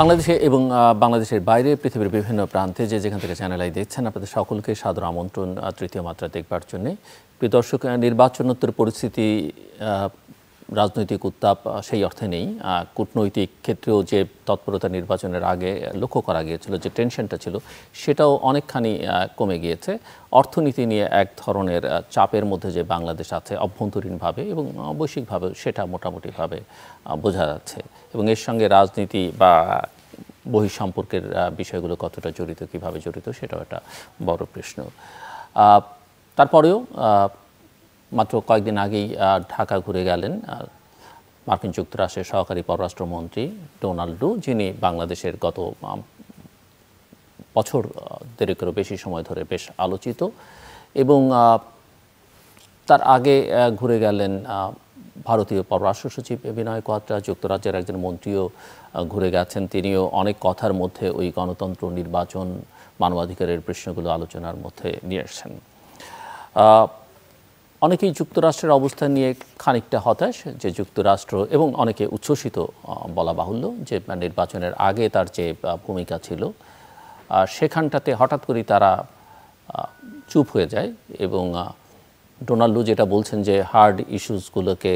বাংলাদেশে এবং বাংলাদেশের বাইরে পৃথিবীর বিভিন্ন প্রান্তে যেখান থেকে চ্যানেল আই দেখছেন, আপনাদের সকলকে সাদর আমন্ত্রণ তৃতীয় মাত্রা দেখবার জন্য। প্রিয় দর্শক, নির্বাচনোত্তর পরিস্থিতি, রাজনৈতিক উত্তাপ সেই অর্থে নেই। কূটনৈতিক ক্ষেত্রেও যে তৎপরতা নির্বাচনের আগে লক্ষ্য করা গিয়েছিল, যে টেনশনটা ছিল, সেটাও অনেকখানি কমে গিয়েছে। অর্থনীতি নিয়ে এক ধরনের চাপের মধ্যে যে বাংলাদেশ আছে অভ্যন্তরীণভাবে এবং বৈশ্বিকভাবে, সেটা মোটামুটিভাবে বোঝা যাচ্ছে। এবং এর সঙ্গে রাজনীতি বা বহিঃসম্পর্কের বিষয়গুলো কতটা জড়িত, কিভাবে জড়িত, সেটাও একটা বড় প্রশ্ন। তারপরেও মাত্র কয়েকদিন আগেই ঢাকা ঘুরে গেলেন মার্কিন যুক্তরাষ্ট্রের সহকারী পররাষ্ট্রমন্ত্রী ডোনাল্ড, যিনি বাংলাদেশের গত বছর দেড়েকেরও বেশি সময় ধরে বেশ আলোচিত। এবং তার আগে ঘুরে গেলেন ভারতীয় পররাষ্ট্র সচিব বিনয় কোয়াত্রা, যুক্তরাজ্যের একজন মন্ত্রীও ঘুরে গেছেন। তিনিও অনেক কথার মধ্যে ওই গণতন্ত্র, নির্বাচন, মানবাধিকারের প্রশ্নগুলো আলোচনার মধ্যে নিয়ে এসেছেন। অনেকেই যুক্তরাষ্ট্রের অবস্থান নিয়ে খানিকটা হতাশ, যে যুক্তরাষ্ট্র, এবং অনেকে উচ্ছ্বসিত বলা বাহুল্য, যে নির্বাচনের আগে তার যে ভূমিকা ছিল সেখানটাতে হঠাৎ করেই তারা চুপ হয়ে যায়। এবং ডোনাল্ড যেটা বলছেন, যে হার্ড ইস্যুসগুলোকে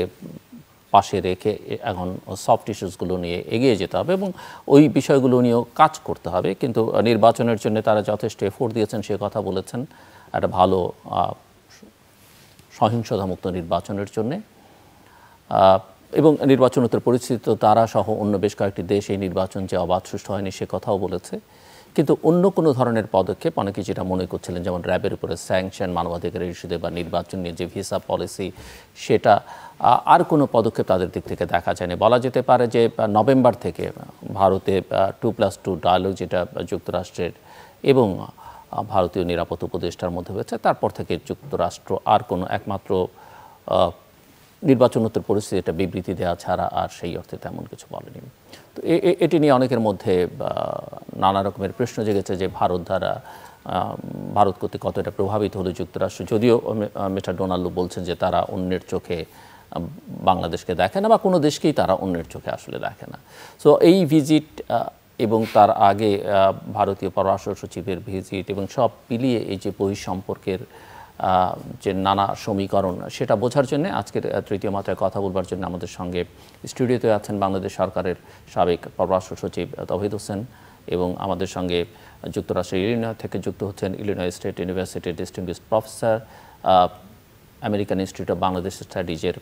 পাশে রেখে এখন সফট ইস্যুসগুলো নিয়ে এগিয়ে যেতে হবে এবং ওই বিষয়গুলো নিয়েও কাজ করতে হবে। কিন্তু নির্বাচনের জন্য তারা যথেষ্ট এফোর্ট দিয়েছেন, সে কথা বলেছেন, একটা ভালো সহিংসতামুক্ত নির্বাচনের জন্যে। এবং নির্বাচনোত্তর পরিস্থিতি তো তারা সহ অন্য বেশ কয়েকটি দেশ এই নির্বাচন যে অবাধ সুষ্ঠু হয়নি সে কথাও বলেছে। কিন্তু অন্য কোনো ধরনের পদক্ষেপ অনেকে যেটা মনে করছিলেন, যেমন র্যাবের উপরে স্যাংশন, মানবাধিকারের ইস্যুতে বা নির্বাচন নিয়ে যে ভিসা পলিসি, সেটা আর কোনো পদক্ষেপ তাদের দিক থেকে দেখা যায়নি। বলা যেতে পারে যে নভেম্বর থেকে ভারতে 2+2 ডায়ালগ, যেটা যুক্তরাষ্ট্রের এবং ভারতীয় নিরাপত্তা উপদেষ্টার মধ্যে হয়েছে, তারপর থেকে যুক্তরাষ্ট্র আর কোনো একমাত্র নির্বাচনোত্তর পরিস্থিতি এটা বিবৃতি দেওয়া ছাড়া আর সেই অর্থে তেমন কিছু বলেনি। তো এটি নিয়ে অনেকের মধ্যে নানা রকমের প্রশ্ন জেগেছে, যে ভারত কর্তৃক কতটা প্রভাবিত হলো যুক্তরাষ্ট্র। যদিও মিস্টার ডোনাল্ড বলছেন যে তারা অন্যের চোখে বাংলাদেশকে দেখে না, বা কোনো দেশকেই তারা অন্যের চোখে আসলে দেখে না। সো এই ভিজিট এবং তার আগে ভারতীয় পররাষ্ট্র সচিবের ভিজিট এবং সব মিলিয়ে এই যে বহিঃসম্পর্কের যে নানা সমীকরণ, সেটা বোঝার জন্য আজকের তৃতীয় মাত্রায় কথা বলবার জন্য আমাদের সঙ্গে স্টুডিওতে আছেন বাংলাদেশ সরকারের সাবেক পররাষ্ট্র সচিব তৌহিদ হোসেন, এবং আমাদের সঙ্গে যুক্তরাষ্ট্রের ইলিনয় থেকে যুক্ত হচ্ছেন ইলিনয় স্টেট ইউনিভার্সিটির distinguished professor, American institute of Bangladesh স্টাডিজের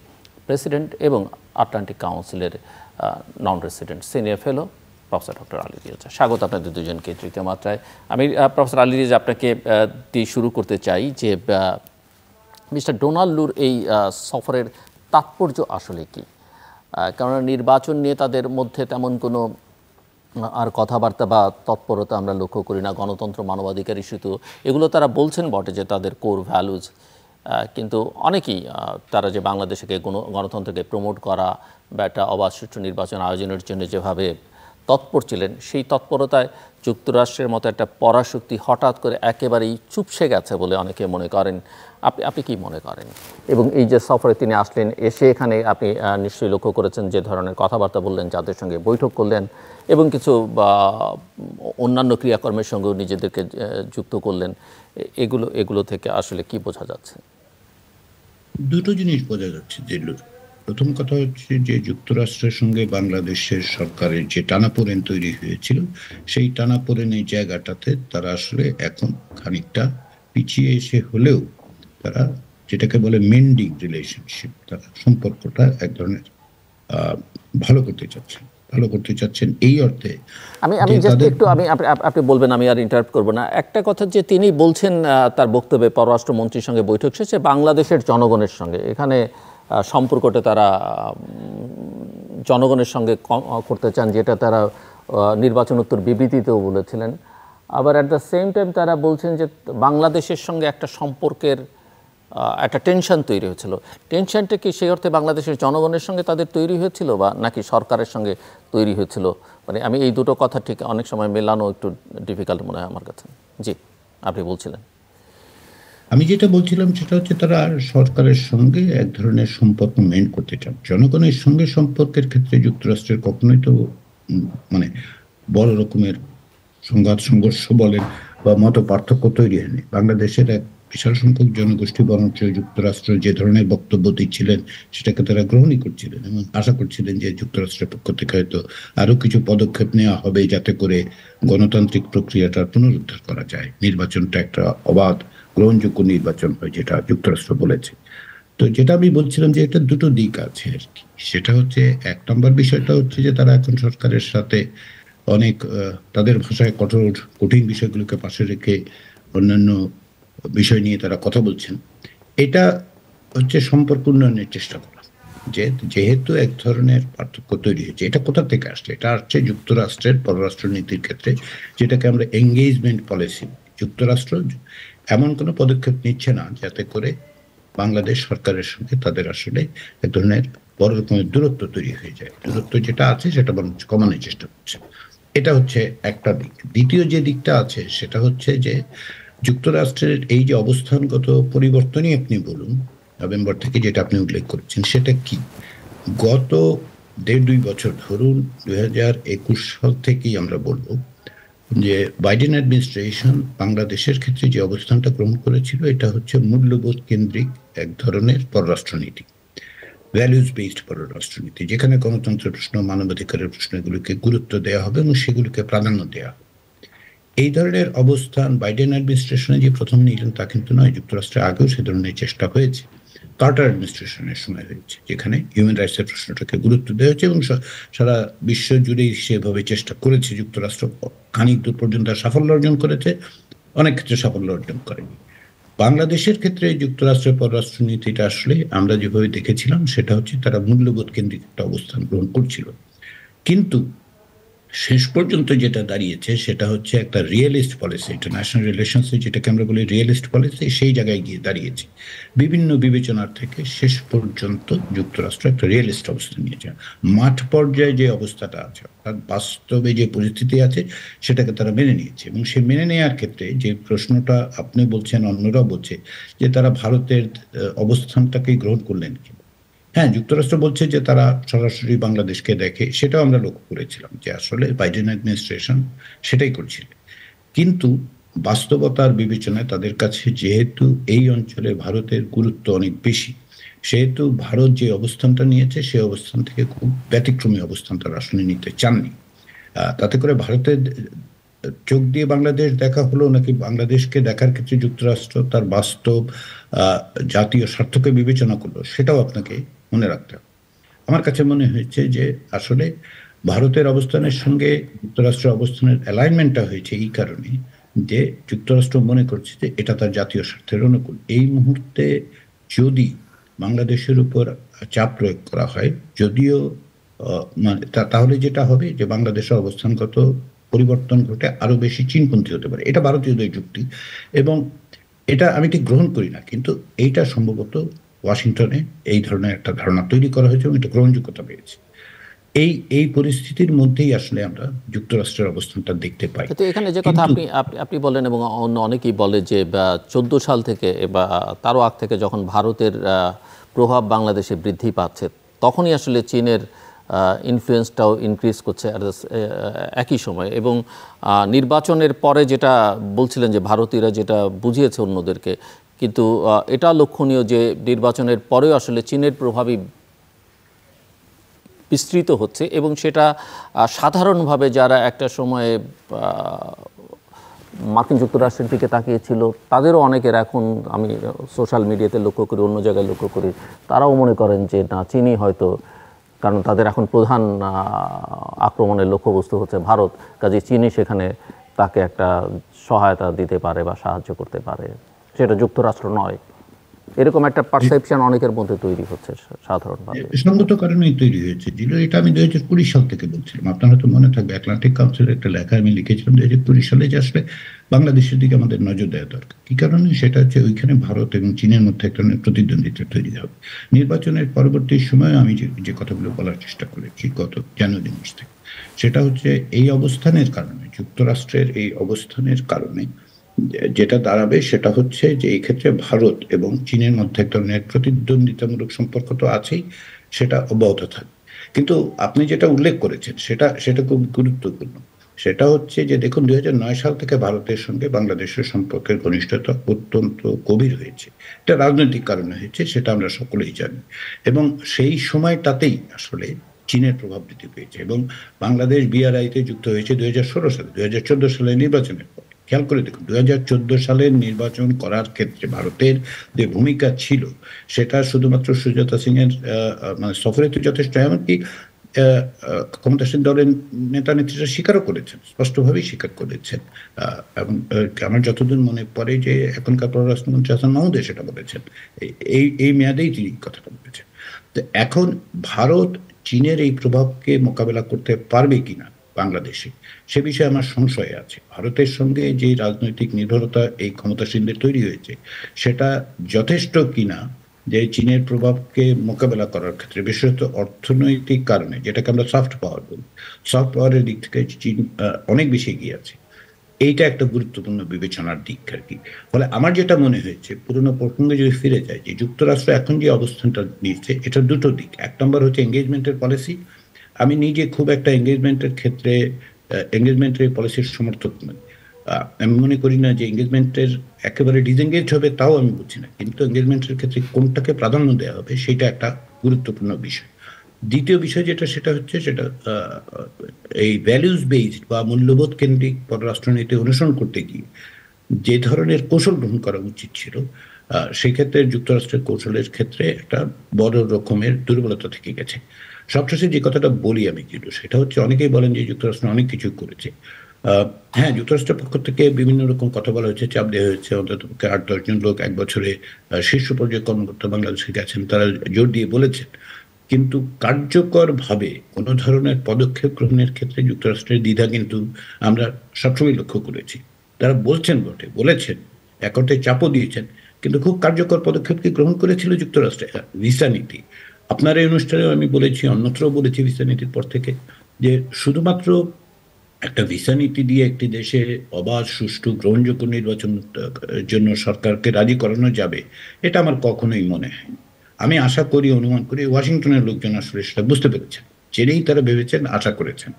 প্রেসিডেন্ট এবং আটলান্টিক কাউন্সিলের non resident senior fellow professor doctor Ali Riaz. স্বাগত আপনাদের দুজনকে তৃতীয় মাত্রায়। আমি প্রফেসর আলী রিয়াজ আপনাকে দিয়ে শুরু করতে চাই, যে মিস্টার ডোনাল্ডুর এই সফরের তাৎপর্য আসলে কি? কারণ নির্বাচন নিয়ে তাদের মধ্যে তেমন কোনো আর কথাবার্তা বা তৎপরতা আমরা লক্ষ্য করি না। গণতন্ত্র, মানবাধিকার ইস্যুতে এগুলো তারা বলছেন বটে যে তাদের কোর ভ্যালুজ, কিন্তু অনেকেই তারা যে বাংলাদেশকে গণতন্ত্রকে প্রমোট করা বা একটা অবাধ সুষ্ঠু নির্বাচন আয়োজনের জন্য যেভাবে তৎপর ছিলেন, সেই তৎপরতায় যুক্তরাষ্ট্রের মতো একটা পরাশক্তি হঠাৎ করে একেবারেই চুপসে গেছে বলে অনেকে মনে করেন। আপনি কি মনে করেন? এবং এই যে সফরে তিনি আসলেন, এসে এখানে আপনি নিশ্চয়ই লক্ষ্য করেছেন যে ধরনের কথাবার্তা বললেন, যাদের সঙ্গে বৈঠক করলেন এবং কিছু অন্যান্য ক্রিয়াকর্মের সঙ্গেও নিজেদেরকে যুক্ত করলেন, এগুলো থেকে আসলে কি বোঝা যাচ্ছে? দুটো জিনিস বোঝা যাচ্ছে। যে প্রথম কথা হচ্ছে যে যুক্তরাষ্ট্রের সঙ্গে বাংলাদেশের সরকারের যে টানাপোড়েন তৈরি হয়েছিল, সেই টানাপোড়েনের জায়গাটাতে তারা আসলে এখন খানিকটা পিছিয়ে এসে হলেও তারা যেটাকে বলে মেন্ডিং রিলেশনশিপ, তারা সম্পর্কটা এক ধরনের ভালো করতে চাচ্ছেন এই অর্থে। আমি জাস্ট একটু আপনি বলবেন, আমি আর ইন্টারাপ্ট করবো না। একটা কথা যে তিনি বলছেন তার বক্তব্যে, পররাষ্ট্রমন্ত্রীর সঙ্গে বৈঠক শেষে বাংলাদেশের জনগণের সঙ্গে এখানে সম্পর্কটা তারা জনগণের সঙ্গে করতে চান, যেটা তারা নির্বাচনোত্তর বিবৃতিতেও বলেছিলেন। আবার অ্যাট দ্য সেম টাইম তারা বলছেন যে বাংলাদেশের সঙ্গে একটা সম্পর্কের একটা টেনশন তৈরি হয়েছিল। টেনশনটা কি সেই অর্থে বাংলাদেশের জনগণের সঙ্গে তাদের তৈরি হয়েছিল, বা নাকি সরকারের সঙ্গে তৈরি হয়েছিল? মানে আমি এই দুটো কথা ঠিক অনেক সময় মেলানো একটু ডিফিকাল্ট মনে হয় আমার কাছে। জি, আপনি বলছিলেন। আমি যেটা বলছিলাম সেটা হচ্ছে তারা সরকারের সঙ্গে এক ধরনের সম্পর্ক মেইনটেইন করতে চান। জনগণের সঙ্গে সম্পর্কের ক্ষেত্রে যুক্তরাষ্ট্রের কখনোই তো মানে বড় রকমের সংঘাত সংঘর্ষ বলেন বা মত পার্থক্য তৈরি হয়নি। বাংলাদেশের এক বিশাল সংখ্যক জনগোষ্ঠী বরঞ্চ যুক্তরাষ্ট্র যে ধরনের বক্তব্য দিচ্ছিলেন সেটাকে তারা গ্রহণই করছিলেন এবং আশা করছিলেন যে যুক্তরাষ্ট্রের পক্ষ থেকে হয়তো আরো কিছু পদক্ষেপ নেওয়া হবে যাতে করে গণতান্ত্রিক প্রক্রিয়াটার পুনরুদ্ধার করা যায়, নির্বাচনটা একটা অবাধ গ্রহণযোগ্য নির্বাচন হয়, যেটা যুক্তরাষ্ট্র বলেছে। তো যেটা আমি বলছিলাম যে এটা দুটো দিক আছে আর কি। সেটা হচ্ছে এক নম্বর বিষয়টা হচ্ছে যে তারা এখন সরকারের সাথে অনেক তাদের ভাষায় কঠিন বিষয়গুলোকে পাশে রেখে অন্যান্য বিষয় নিয়ে তারা কথা বলছেন। এটা হচ্ছে সম্পর্ক উন্নয়নের চেষ্টা করা। যেহেতু এক ধরনের পার্থক্য তৈরি হয়েছে, এটা কোথা থেকে আসছে? এটা আসছে যুক্তরাষ্ট্রের পররাষ্ট্র নীতির ক্ষেত্রে, যেটাকে আমরা এঙ্গেজমেন্ট পলিসি। যুক্তরাষ্ট্র এমন কোনো পদক্ষেপ নিচ্ছে না যাতে করে বাংলাদেশ সরকারের সঙ্গে তাদের আসলে এক ধরনের বড় রকমের দূরত্ব তৈরি হয়ে যায়। দূরত্ব যেটা আছে সেটা বরঞ্চ কমানোর চেষ্টা করছে। এটা হচ্ছে একটা দিক। দ্বিতীয় যে দিকটা আছে সেটা হচ্ছে যে যুক্তরাষ্ট্রের এই যে অবস্থানগত পরিবর্তনই আপনি বলুন, নভেম্বর থেকে যেটা আপনি উল্লেখ করেছেন, সেটা কি? গত ১.৫-২ বছর ধরুন ২০২১ সাল থেকেই আমরা বলব যে বাইডেন অ্যাডমিনিস্ট্রেশন বাংলাদেশের ক্ষেত্রে যে অবস্থানটা গ্রহণ করেছিল এটা হচ্ছে মূল্যবোধ কেন্দ্রিক এক ধরনের পররাষ্ট্রনীতি, ভ্যালুজ বেসড পররাষ্ট্রনীতি, যেখানে গণতন্ত্রের প্রশ্ন, মানবাধিকারের প্রশ্ন এগুলোকে গুরুত্ব দেওয়া হবে এবং সেগুলোকে প্রাধান্য দেওয়া হবে। এই ধরনের অবস্থান বাইডেন অ্যাডমিনিস্ট্রেশনে যে প্রথম নিলেন তা কিন্তু নয়, যুক্তরাষ্ট্রের আগেও সে ধরনের চেষ্টা হয়েছে। কার্টার অ্যাডমিনিস্ট্রেশনের সময় হয়েছে, যেখানে হিউম্যান রাইটসের প্রশ্নটাকে গুরুত্ব দেওয়া হয়েছে এবং সারা বিশ্ব জুড়েই সেভাবে চেষ্টা করেছে। যুক্তরাষ্ট্র খানিক দূর পর্যন্ত সাফল্য অর্জন করেছে, অনেক ক্ষেত্রে সাফল্য অর্জন করেনি। বাংলাদেশের ক্ষেত্রে যুক্তরাষ্ট্রের পররাষ্ট্রনীতিটা আসলে আমরা যেভাবে দেখেছিলাম সেটা হচ্ছে তারা মূল্যবোধ কেন্দ্রিক একটা অবস্থান গ্রহণ করছিল। কিন্তু শেষ পর্যন্ত যেটা দাঁড়িয়েছে সেটা হচ্ছে একটা রিয়েলিস্ট পলিসি, ইন্টারন্যাশনাল রিলেশনসে যেটাকে আমরা বলি রিয়েলিস্ট পলিসি, সেই জায়গায় গিয়ে দাঁড়িয়েছে। বিভিন্ন বিবেচনার থেকে শেষ পর্যন্ত যুক্তরাষ্ট্র একটা রিয়েলিস্ট অবস্থান নিয়েছে। মাঠ পর্যায়ে যে অবস্থাটা আছে, অর্থাৎ বাস্তবে যে পরিস্থিতি আছে সেটাকে তারা মেনে নিয়েছে এবং সে মেনে নেওয়ার ক্ষেত্রে যে প্রশ্নটা আপনি বলছেন, অন্যরাও বলছে যে তারা ভারতের অবস্থানটাকেই গ্রহণ করলেন কি। হ্যাঁ, যুক্তরাষ্ট্র বলছে যে তারা সরাসরি বাংলাদেশকে দেখে, সেটাও আমরা লক্ষ্য করেছিলাম যে আসলে বাইডেন অ্যাডমিনিস্ট্রেশন সেটাই করছিল। কিন্তু বাস্তবতার বিবেচনায় তাদের কাছে যেহেতু এই অঞ্চলে ভারতের গুরুত্ব অনেক বেশি, সেহেতু ভারত যে অবস্থানটা নিয়েছে সেই অবস্থান থেকে খুব ব্যতিক্রমী অবস্থান তারা আসলে নিতে চাননি। তাতে করে ভারতের চোখ দিয়ে বাংলাদেশ দেখা হলো নাকি বাংলাদেশকে দেখার ক্ষেত্রে যুক্তরাষ্ট্র তার বাস্তব জাতীয় স্বার্থকে বিবেচনা করলো, সেটাও আপনাকে মনে রাখতে হবে। আমার কাছে মনে হয়েছে যে আসলে ভারতের অবস্থানের সঙ্গে যুক্তরাষ্ট্রের অবস্থানের অ্যালাইনমেন্টটা হয়েছে এই কারণে যে যুক্তরাষ্ট্র মনে করছে যে এটা তার জাতীয় স্বার্থের অনুকূল। এই মুহূর্তে যদি বাংলাদেশের উপর চাপ প্রয়োগ করা হয়, যদিও মানে তাহলে যেটা হবে যে বাংলাদেশের অবস্থানগত পরিবর্তন ঘটে আরো বেশি চীনপন্থী হতে পারে। এটা ভারতীয়দের যুক্তি এবং এটা আমি ঠিক গ্রহণ করি না, কিন্তু এইটা সম্ভবত ওয়াশিংটনে এই ধরনের একটা ধারণা তৈরি করা হয়েছে এবং এটা গ্রহণযোগ্যতা পেয়েছে। এই পরিস্থিতির মধ্যেই আসলে আমরা যুক্তরাষ্ট্রের অবস্থানটা দেখতে পাই। তো এখানে যে কথা কিন্তু আপনি আপনি আপনি বলেন এবং অন্য অনেকেই বলে যে 14 সাল থেকে বা তারও আগ থেকে যখন ভারতের প্রভাব বাংলাদেশে বৃদ্ধি পাচ্ছে, তখনই আসলে চীনের ইনফ্লুয়েন্সটাও ইনক্রিজ করছে একই সময়। এবং নির্বাচনের পরে যেটা বলছিলেন যে ভারতীয়রা যেটা বুঝিয়েছে অন্যদেরকে, কিন্তু এটা লক্ষণীয় যে নির্বাচনের পরেও আসলে চীনের প্রভাবই বিস্তৃত হচ্ছে এবং সেটা সাধারণভাবে যারা একটা সময়ে মার্কিন যুক্তরাষ্ট্রের দিকে তাকিয়েছিল তাদেরও অনেকের এখন আমি সোশ্যাল মিডিয়াতে লক্ষ্য করি, অন্য জায়গায় লক্ষ্য করি, তারাও মনে করেন যে না, চীনই হয়তো, কারণ তাদের এখন প্রধান আক্রমণের লক্ষ্যবস্তু হচ্ছে ভারত, কাজে চীনই সেখানে তাকে একটা সহায়তা দিতে পারে বা সাহায্য করতে পারে, সেটা যুক্তরাষ্ট্র নয়। এরকম একটা পারসেপশন অনেকের মধ্যে তৈরি হচ্ছে সাধারণভাবে। সঙ্গত কারণেই তৈরি হয়েছে। এটা আমি 2020 সাল থেকে বলছিলাম। আপনার হয়তো মনে থাকবে আটলান্টিক কাউন্সিলের একটা লেখা আমি লিখেছিলাম 2020 সালে যে আসলে বাংলাদেশের দিকে আমাদের নজর দেওয়া দরকার। কি কারণে? সেটা হচ্ছে ওইখানে ভারত এবং চীনের মধ্যে একটা প্রতিদ্বন্দ্বিতা তৈরি হবে। নির্বাচনের পরবর্তী সময়ে আমি যে কথাগুলো বলার চেষ্টা করেছি গত জানুয়ারি মাস থেকে, সেটা হচ্ছে এই অবস্থানের কারণে, যুক্তরাষ্ট্রের এই অবস্থানের কারণে যেটা দাঁড়াবে সেটা হচ্ছে যে এই ক্ষেত্রে ভারত এবং চীনের মধ্যে এক ধরনের প্রতিদ্বন্দ্বিতামূলক সম্পর্ক তো আছেই, সেটা অব্যাহত থাকবে। কিন্তু আপনি যেটা উল্লেখ করেছেন সেটা খুব গুরুত্বপূর্ণ। সেটা হচ্ছে যে দেখুন ২০০৯ সাল থেকে ভারতের সঙ্গে বাংলাদেশের সম্পর্কের ঘনিষ্ঠতা অত্যন্ত গভীর হয়েছে। এটা রাজনৈতিক কারণে হয়েছে, সেটা আমরা সকলেই জানি। এবং সেই সময়টাতেই আসলে চীনের প্রভাব বৃদ্ধি পেয়েছে এবং বাংলাদেশ বিআরআইতে যুক্ত হয়েছে ২০১৬ সালে, ২০১৪ সালের নির্বাচনের পর। খেয়াল করে দেখুন ২০১৪ সালের নির্বাচন করার ক্ষেত্রে ভারতের যে ভূমিকা ছিল সেটা শুধুমাত্র সুজাতা সিং এর মানে সফরে তো যথেষ্ট, এমনকি ক্ষমতাসীন দলের নেতা নেত্রীরা স্বীকারও করেছেন, স্পষ্টভাবেই স্বীকার করেছেন। এবং আমার যতদূর মনে পড়ে যে এখনকার পররাষ্ট্রমন্ত্রী হাসান মাহমুদ সেটা বলেছেন, এই মেয়াদেই তিনি কথাটা বলেছেন। তো এখন ভারত চীনের এই প্রভাবকে মোকাবেলা করতে পারবে কিনা বাংলাদেশে, সে বিষয়ে আমার সংশয় আছে। ভারতের সঙ্গে যে রাজনৈতিক নির্ভরতা এই ক্ষমতাসীনদের তৈরি হয়েছে সেটা যথেষ্ট কিনা যে চীনের প্রভাবকে মোকাবেলা করার ক্ষেত্রে, বিশেষত অর্থনৈতিক কারণে, যেটাকে আমরা সফট পাওয়ার বলি, সফট পাওয়ারের দিক থেকে চীন অনেক বেশি এগিয়ে আছে। এইটা একটা গুরুত্বপূর্ণ বিবেচনার দিক আর কি। ফলে আমার যেটা মনে হয়েছে, পুরনো প্রসঙ্গে যদি ফিরে যায়, যে যুক্তরাষ্ট্র এখন যে অবস্থানটা নিচ্ছে এটা দুটো দিক। এক নম্বর হচ্ছে এঙ্গেজমেন্টের পলিসি। আমি নিজে খুব একটা এঙ্গেজমেন্টের ক্ষেত্রে এঙ্গেজমেন্টের পলিসির সমর্থক নই। আমি মনে করি না যে এঙ্গেজমেন্টের একেবারে ডিসএঙ্গেজ হবে, তাও আমি বুঝি না, কিন্তু এঙ্গেজমেন্টের ক্ষেত্রে কোনটাকে প্রাধান্য দেওয়া হবে সেটা একটা গুরুত্বপূর্ণ বিষয়। দ্বিতীয় বিষয় যেটা, সেটা হচ্ছে সেটা এই ভ্যালুজ বেসড বা মূল্যবোধ কেন্দ্রিক পররাষ্ট্রনীতি অনুসরণ করতে গিয়ে যে ধরনের কৌশল গ্রহণ করা উচিত ছিল, সেক্ষেত্রে যুক্তরাষ্ট্রের কৌশলের ক্ষেত্রে একটা বড় রকমের দুর্বলতা থেকে গেছে। সবশেষে যে কথাটা বলি আমি, যেটা সেটা হচ্ছে, অনেকেই বলেন যে যুক্তরাষ্ট্র অনেক কিছু করেছে। হ্যাঁ, যুক্তরাষ্ট্রের পক্ষ থেকে বিভিন্ন রকম কথা বলা হয়েছে, চাপ দেওয়া হয়েছে। অন্ততপক্ষে ৮-১০ জন লোক ১ বছরে শীর্ষ পর্যায়ের কর্মকর্তা বাংলাদেশে গেছেন, তারা জোর দিয়ে বলেছেন। কিন্তু কার্যকরভাবে কোনো ধরনের পদক্ষেপ গ্রহণের ক্ষেত্রে যুক্তরাষ্ট্রের দ্বিধা কিন্তু আমরা সবসময় লক্ষ্য করেছি। তারা বলছেন বটে, বলেছেন, এক অর্থে চাপও দিয়েছেন, কিন্তু খুব কার্যকর পদক্ষেপ কি গ্রহণ করেছিল যুক্তরাষ্ট্রে? ভিসা নীতি। আপনার এই অনুষ্ঠানেও আমি বলেছি, অন্যত্রও বলেছি ভিসা নীতির পর থেকে, যে শুধুমাত্র একটা ভিসা নীতি দিয়ে একটি দেশে অবাধ, সুষ্ঠু, গ্রহণযোগ্য নির্বাচন জন্য সরকারকে রাজি করানো যাবে, এটা আমার কখনোই মনে হয় না। আমি আশা করি, অনুমান করি ওয়াশিংটনের লোকজন আসলে সেটা বুঝতে পেরেছেন, জেনেই তারা ভেবেছেন, আশা করেছেন।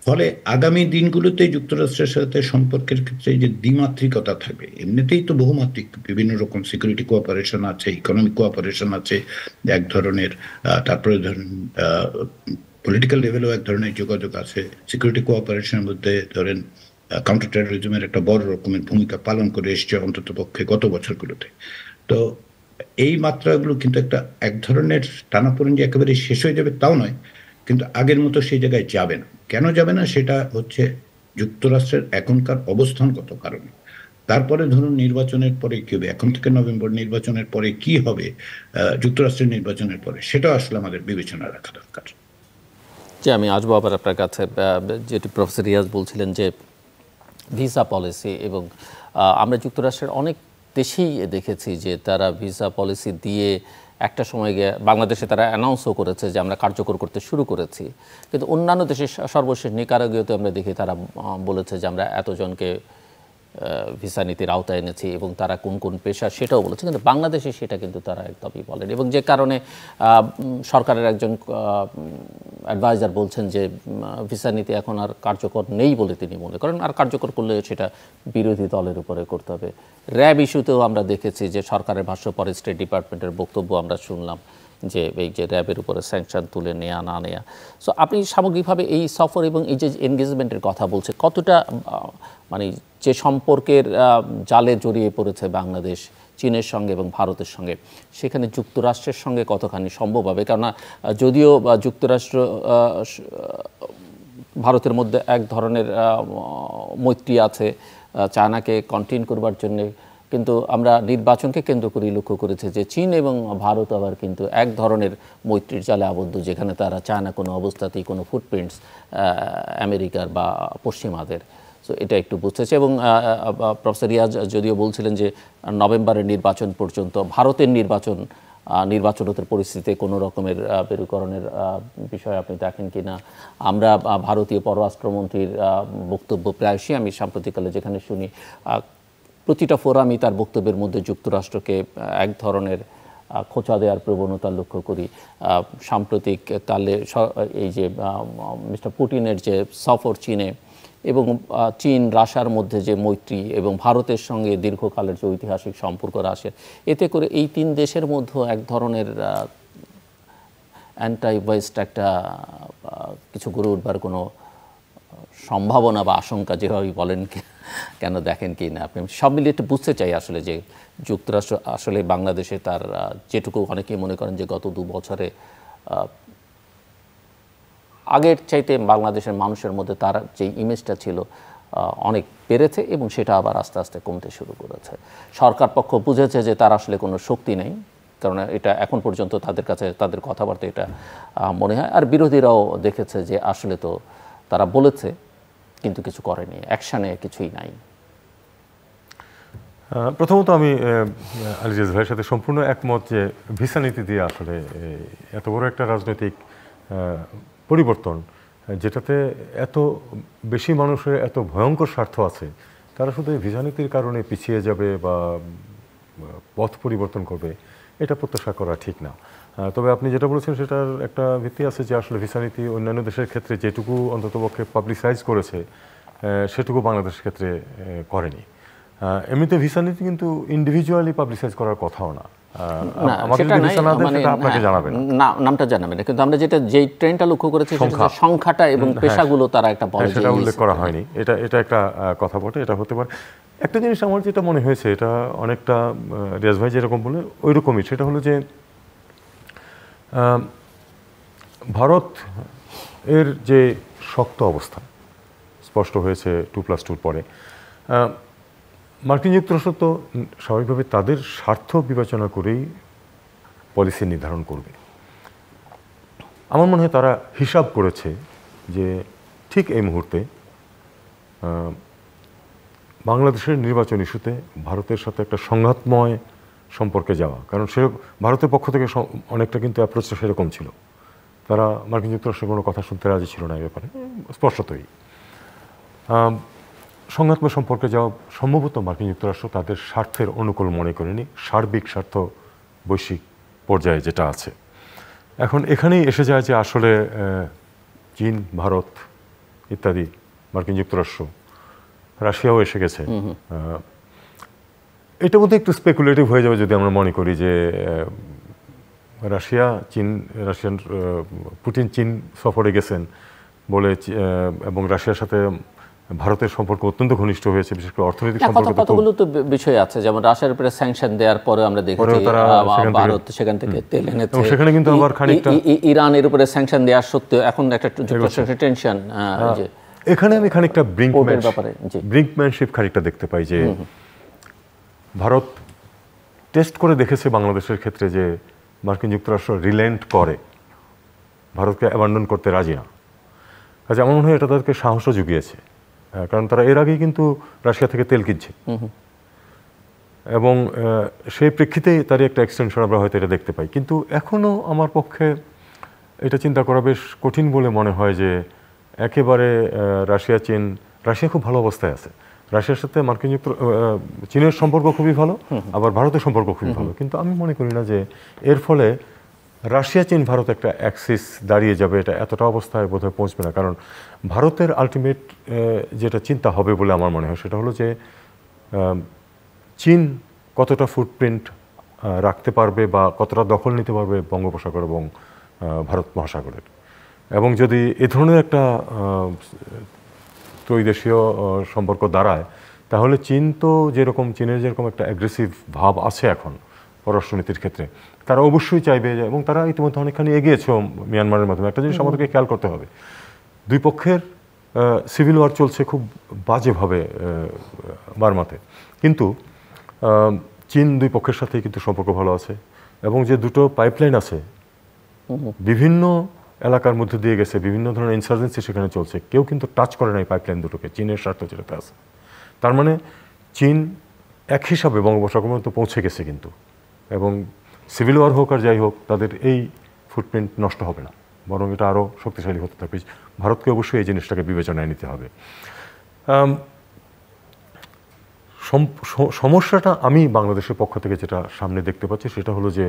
ফলে আগামী দিনগুলোতে যুক্তরাষ্ট্রের সাথে সম্পর্কের ক্ষেত্রে যে দ্বিমাত্রিকতা থাকবে, এমনিতেই তো বহুমাত্রিক, বিভিন্ন রকম সিকিউরিটি কোঅপারেশন আছে, ইকোনমিক কোঅপারেশন আছে এক ধরনের, তারপরে ধরেন পলিটিক্যাল লেভেলেও এক ধরনের যোগাযোগ আছে। সিকিউরিটি কোঅপারেশনের মধ্যে ধরেন কাউন্টার টেরোরিজমের একটা বড় রকমের ভূমিকা পালন করে এসছে অন্তত পক্ষে গত বছরগুলোতে। তো এই মাত্রাগুলো কিন্তু একটা এক ধরনের টানাপোড়েন যে একেবারে শেষ হয়ে যাবে তাও নয়, কিন্তু আগের মতো সেই জায়গায় যাবে না। কেন যাবে না সেটা হচ্ছে যুক্তরাষ্ট্রের এখনকার অবস্থানগত কারণে। তারপরে ধরুন নির্বাচনের পরে কি হবে, এখন থেকে নভেম্বর নির্বাচনের পরে কি হবে, যুক্তরাষ্ট্রের নির্বাচনের পরে, সেটা আসলে আমাদের বিবেচনা রাখা দরকার। যে আমি আসবো আবার আপনার কাছে, যেটি প্রফেসর রিয়াজ বলছিলেন যে ভিসা পলিসি, এবং আমরা যুক্তরাষ্ট্রের অনেক দেশেই দেখেছি যে তারা ভিসা পলিসি দিয়ে একটা সময় গিয়ে বাংলাদেশে তারা অ্যানাউন্সও করেছে যে আমরা কার্যকর করতে শুরু করেছি, কিন্তু অন্যান্য দেশের সর্বশেষ নিকারাগুয়াতে আমরা দেখি তারা বলেছে যে আমরা এতজনকে ভিসা নীতির আওতায় এনেছি এবং তারা কোন কোন পেশা সেটাও বলেছে, কিন্তু বাংলাদেশে সেটা কিন্তু তারা একদমই বলেন। এবং যে কারণে সরকারের একজন অ্যাডভাইজার বলছেন যে ভিসা নীতি এখন আর কার্যকর নেই বলে তিনি মনে করেন, আর কার্যকর করলে সেটা বিরোধী দলের উপরে করতে হবে। র্যাব ইস্যুতেও আমরা দেখেছি যে সরকারের ভাষ্য পরে স্টেট ডিপার্টমেন্টের বক্তব্য আমরা শুনলাম যে এই যে র্যাবের উপরে স্যাংশন তুলে নেওয়া না নেওয়া। সো আপনি সামগ্রিকভাবে এই সফর এবং এই যে এনগেজমেন্টের কথা বলছে, কতটা মানে যে সম্পর্কের জালে জড়িয়ে পড়েছে বাংলাদেশ চীনের সঙ্গে এবং ভারতের সঙ্গে, সেখানে যুক্তরাষ্ট্রের সঙ্গে কতখানি সম্ভব হবে? কেননা যদিও যুক্তরাষ্ট্র ভারতের মধ্যে এক ধরনের মৈত্রী আছে চায়নাকে কন্টেইন করবার জন্যে, কিন্তু আমরা নির্বাচনকে কেন্দ্র করে লক্ষ্য করেছি যে চীন এবং ভারত আবার কিন্তু এক ধরনের মৈত্রীর জালে আবদ্ধ, যেখানে তারা চায় না কোনো অবস্থাতেই কোনো ফুটপ্রিন্টস আমেরিকার বা পশ্চিমাদের। সো এটা একটু বুঝতেছে। এবং প্রফেসর রিয়াজ যদিও বলছিলেন যে নভেম্বরের নির্বাচন পর্যন্ত ভারতের নির্বাচনের পরিস্থিতিতে কোনো রকমের মেরুকরণের বিষয় আপনি দেখেন কি না? আমরা ভারতীয় পররাষ্ট্রমন্ত্রীর বক্তব্য প্রায়শই আমি সাম্প্রতিককালে যেখানে শুনি, প্রতিটা ফোরামই তার বক্তব্যের মধ্যে যুক্তরাষ্ট্রকে এক ধরনের খোঁচা দেওয়ার প্রবণতা লক্ষ্য করি। সাম্প্রতিক কালে এই যে মিস্টার পুটিনের যে সফর চীনে, এবং চীন রাশিয়ার মধ্যে যে মৈত্রী এবং ভারতের সঙ্গে দীর্ঘকালের যে ঐতিহাসিক সম্পর্ক রাশিয়ার, এতে করে এই তিন দেশের মধ্যে এক ধরনের অ্যান্টাই ওয়েস্ট একটা কিছু গড়ে উঠবার কোনো সম্ভাবনা বা আশঙ্কা যেভাবে বলেন কেন দেখেন কি না আপনি? সব মিলিয়ে একটু বুঝতে চাই আসলে যে যুক্তরাষ্ট্র আসলে বাংলাদেশে তার যেটুকু অনেকেই মনে করেন যে গত 2 বছরে আগের চাইতে বাংলাদেশের মানুষের মধ্যে তার যে ইমেজটা ছিল অনেক বেড়েছে এবং সেটা আবার আস্তে আস্তে কমতে শুরু করেছে। সরকার পক্ষ বুঝেছে যে তার আসলে কোনো শক্তি নেই, কারণ এটা এখন পর্যন্ত তাদের কাছে তাদের কথাবার্তা এটা মনে হয়। আর বিরোধীরাও দেখেছে যে আসলে তো তারা বলেছে কিন্তু কিছু করেনি, অ্যাকশানে কিছুই নাই। প্রথমত আমি আলিজাজ ভাইয়ের সাথে সম্পূর্ণ একমত যে ভিসা নীতি দিয়ে আসলে এত বড় একটা রাজনৈতিক পরিবর্তন, যেটাতে এত বেশি মানুষের এত ভয়ঙ্কর স্বার্থ আছে, তারা শুধু এই ভিসা নীতির কারণে পিছিয়ে যাবে বা পথ পরিবর্তন করবে, এটা প্রত্যাশা করা ঠিক না। তবে আপনি যেটা বলেছেন সেটার একটা ভিত্তি আছে যে আসলে ভিসা নীতি অন্যান্য দেশের ক্ষেত্রে যেটুকু অন্ততপক্ষে পাবলিসাইজ করেছে সেটুকু বাংলাদেশের ক্ষেত্রে করেনি। এমনিতে ভিসা নীতি কিন্তু ইন্ডিভিজুয়ালি পাবলিসাইজ করার কথাও না। আমাকে যদি ভিসা না দেয় সেটা আপনাকে জানাবেন না, নামটা জানাবেন না, কিন্তু আমরা যেই ট্রেন্ডটা লক্ষ্য করেছি সংখ্যাটা এবং পেশাগুলো তারা একটা বলে সেটা উল্লেখ করা হয়নি। এটা একটা কথা বটে, এটা হতে পারে। একটা জিনিস আমার যেটা মনে হয়েছে, এটা অনেকটা রিয়াজ ভাই যেরকম বলে ওই রকমই, সেটা হলো যে ভারত এর যে শক্ত অবস্থা স্পষ্ট হয়েছে 2+2 পরে, মার্কিন যুক্তরাষ্ট্র তো স্বাভাবিকভাবে তাদের স্বার্থ বিবেচনা করেই পলিসি নির্ধারণ করবে। আমার মনে হয় তারা হিসাব করেছে যে ঠিক এই মুহূর্তে বাংলাদেশের নির্বাচন ইস্যুতে ভারতের সাথে একটা সংঘাতময় সম্পর্কে যাওয়া, কারণ সে ভারতের পক্ষ থেকে অনেকটা কিন্তু অ্যাপ্রোচটা সেরকম ছিল। তারা মার্কিন যুক্তরাষ্ট্রের কোনো কথা শুনতে রাজি ছিল না এই ব্যাপারে, স্পষ্টতই। সংঘাতময় সম্পর্কে যাওয়া সম্ভবত মার্কিন যুক্তরাষ্ট্র তাদের স্বার্থের অনুকূল মনে করেনি, সার্বিক স্বার্থ বৈশ্বিক পর্যায়ে যেটা আছে। এখন এখানেই এসে যায় যে আসলে চীন, ভারত ইত্যাদি, মার্কিন যুক্তরাষ্ট্র, রাশিয়াও এসে গেছে। এটা বোধহয় একটু স্পেকুলেটিভ হয়ে যাবে যদি আমরা মনে করি যে পুতিন চীন সফরে গেছেন বলে এবং রাশিয়ার সাথে ভারতের সম্পর্ক অত্যন্ত ঘনিষ্ঠ হয়েছে, বিশেষ করে অর্থনৈতিক সম্পর্ক। কতগুলো তো বিষয় আছে, যেমন রাশিয়ার উপরে স্যাংশন দেওয়ার পরে আমরা দেখেছি ভারত সেখান থেকে তেল এনেছে, সেখানে কিন্তু আবার খানিকটা ইরানের উপরে স্যাংশন দেওয়ার সত্ত্বেও এখন একটা যুক্তরাষ্ট্রের টেনশন। এখানে আমি খানিকটা ব্রিঙ্কম্যানশিপ খানিকটা দেখতে পাই যে ভারত টেস্ট করে দেখেছে বাংলাদেশের ক্ষেত্রে যে মার্কিন যুক্তরাষ্ট্র রিলেন্ট করে, ভারতকে অ্যাবান্ডন করতে রাজি না। কাজে আমার মনে হয় এটা তাদেরকে সাহসও জুগিয়েছে, কারণ তারা এর আগেই কিন্তু রাশিয়া থেকে তেল কিনছে এবং সেই প্রেক্ষিতেই তারই একটা এক্সটেনশন আমরা হয়তো এটা দেখতে পাই। কিন্তু এখনও আমার পক্ষে এটা চিন্তা করা বেশ কঠিন বলে মনে হয় যে একেবারে রাশিয়া খুব ভালো অবস্থায় আছে। রাশিয়ার সাথে চীনের সম্পর্ক খুবই ভালো, আবার ভারতের সম্পর্ক খুবই ভালো, কিন্তু আমি মনে করি না যে এর ফলে রাশিয়া চীন ভারত একটা অ্যাক্সিস দাঁড়িয়ে যাবে, এটা এতটা অবস্থায় বোধহয় পৌঁছবে না। কারণ ভারতের আলটিমেট যেটা চিন্তা হবে বলে আমার মনে হয় সেটা হলো যে চীন কতটা ফুটপ্রিন্ট রাখতে পারবে বা কতটা দখল নিতে পারবে বঙ্গোপসাগর এবং ভারত মহাসাগরের, এবং যদি এ ধরনের একটা ত্রৈদেশীয় সম্পর্ক দাঁড়ায় তাহলে চীনের যেরকম একটা অ্যাগ্রেসিভ ভাব আছে এখন পররাষ্ট্রনীতির ক্ষেত্রে, তারা অবশ্যই চাইবে এবং তারা ইতিমধ্যে অনেকখানি এগিয়েছে মিয়ানমারের মাধ্যমে। একটা জিনিস আমাদেরকে খেয়াল করতে হবে, দুই পক্ষের সিভিল ওয়ার চলছে খুব বাজেভাবে বার্মাতে, কিন্তু চীন দুই পক্ষের সাথেই কিন্তু সম্পর্ক ভালো আছে এবং যে দুটো পাইপলাইন আছে বিভিন্ন এলাকার মধ্যে দিয়ে গেছে, বিভিন্ন ধরনের ইনসার্জেন্সি সেখানে চলছে, কেউ কিন্তু টাচ করে না এই পাইপলাইন দুটোকে, চীনের স্বার্থ যেটাতে আছে। তার মানে চীন এক হিসাবে বঙ্গোপসাগর পর্যন্ত পৌঁছে গেছে কিন্তু, এবং সিভিল ওয়ার হোক আর যাই হোক তাদের এই ফুটপ্রিন্ট নষ্ট হবে না, বরং এটা আরও শক্তিশালী হতে থাকবে। ভারতকে অবশ্যই এই জিনিসটাকে বিবেচনায় নিতে হবে। সমস্যাটা আমি বাংলাদেশের পক্ষ থেকে যেটা সামনে দেখতে পাচ্ছি সেটা হলো যে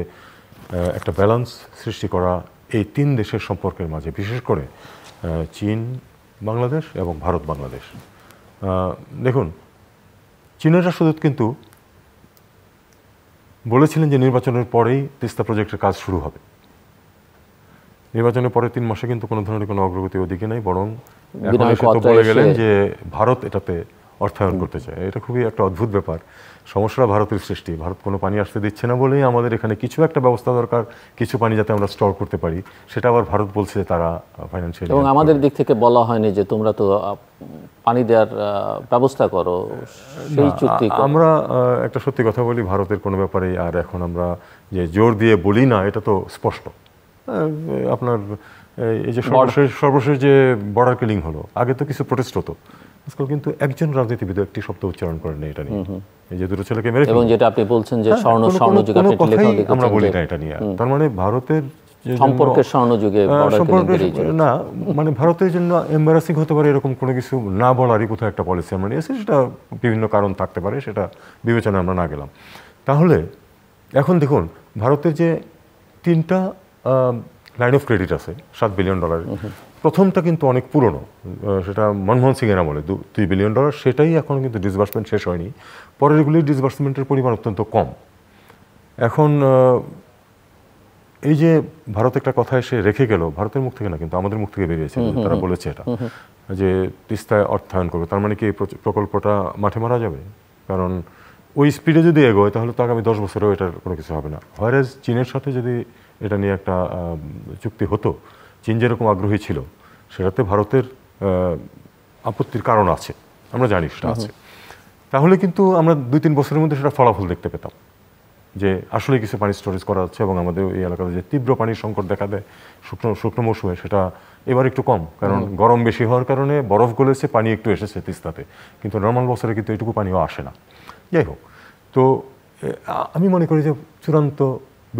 একটা ব্যালেন্স সৃষ্টি করা এই তিন দেশের সম্পর্কের মাঝে, বিশেষ করে চীন, বাংলাদেশ এবং ভারত বাংলাদেশ। দেখুন, চীনের রাষ্ট্রদূত কিন্তু বলেছিলেন যে নির্বাচনের পরেই তিস্তা প্রজেক্টের কাজ শুরু হবে। নির্বাচনের পরে 3 মাসে কিন্তু কোনো ধরনের কোনো অগ্রগতি ওদিকে নেই, বরং এখন এসে তো বলে গেলেন যে ভারত এটাতে অর্থায়ন করতে চায়। এটা খুবই একটা অদ্ভুত ব্যাপার। সমস্যাটা ভারতের সৃষ্টি। ভারত কোনো পানি আসতে দিচ্ছে না বলেই আমাদের এখানে কিছু একটা ব্যবস্থা দরকার, কিছু পানি যাতে আমরা স্টোর করতে পারি, সেটা আবার ভারত বলছে তারা ফাইন্যান্সিয়ালি। এবং আমাদের দিক থেকে বলা হয়নি যে তোমরা তো পানি দেওয়ার ব্যবস্থা করো, সেই চুক্তি। আমরা একটা সত্যি কথা বলি, ভারতের কোনো ব্যাপারে আর এখন আমরা যে জোর দিয়ে বলি না, এটা তো স্পষ্ট। আপনার এই যে সর্বশেষ যে বর্ডার কিলিং হলো, আগে তো কিছু প্রোটেস্ট হতো, আজকাল কিন্তু একজন রাজনীতিবিদ একটি শব্দ উচ্চারণ করেন এটা নিয়ে। এই যে 2 ছেলেকে মেরে, এবং যেটা আপনি বলছেন যে স্বর্ণযুগ, আমরা বলি না এটা নিয়ে। তার মানে ভারতের সম্পর্কের স্বর্ণযুগে না, মানে ভারতের জন্য এম্বারাসিং হতে পারে এরকম কোনো কিছু না বলারই কোথাও একটা পলিসি আমরা নিয়েছি। সেটা বিভিন্ন কারণ থাকতে পারে, সেটা বিবেচনায় আমরা না গেলাম। তাহলে এখন দেখুন, ভারতের যে 3টা লাইন অফ ক্রেডিট আছে $7 বিলিয়ন। প্রথমটা কিন্তু অনেক পুরনো, সেটা মনমোহন সিং এর আমলে $2 বিলিয়ন। সেটাই এখন কিন্তু ডিসবার্সমেন্ট শেষ হয়নি। পরেরগুলির ডিসবার্সমেন্টের পরিমাণ অত্যন্ত কম। এখন এই যে ভারত একটা কথা এসে রেখে গেল, ভারতের মুখ থেকে না কিন্তু আমাদের মুখ থেকে বেরিয়েছে, তারা বলেছে এটা যে তিস্তায় অর্থায়ন করবে। তার মানে কি এই প্রকল্পটা মাঠে মারা যাবে? কারণ ওই স্পিডে যদি এগোয় তাহলে তো আগামী 10 বছরেও এটার কোনো কিছু হবে না। হোয়ারেজ চীনের সাথে যদি এটা নিয়ে একটা চুক্তি হতো, চীন যেরকম আগ্রহী ছিল, সেটাতে ভারতের আপত্তির কারণ আছে, আমরা জানি সেটা আছে। তাহলে কিন্তু আমরা 2-3 বছরের মধ্যে সেটা ফলাফল দেখতে পেতাম যে আসলে কিছু পানি স্টোরেজ করা যাচ্ছে, এবং আমাদের এই এলাকাতে যে তীব্র পানির সংকট দেখা দেয় শুকনো মৌসুমে, সেটা এবার একটু কম, কারণ গরম বেশি হওয়ার কারণে বরফ গলেছে, পানি একটু এসেছে তিস্তাতে, কিন্তু নর্মাল বছরে কিন্তু এটুকু পানিও আসে না। যাই হোক, তো আমি মনে করি যে চূড়ান্ত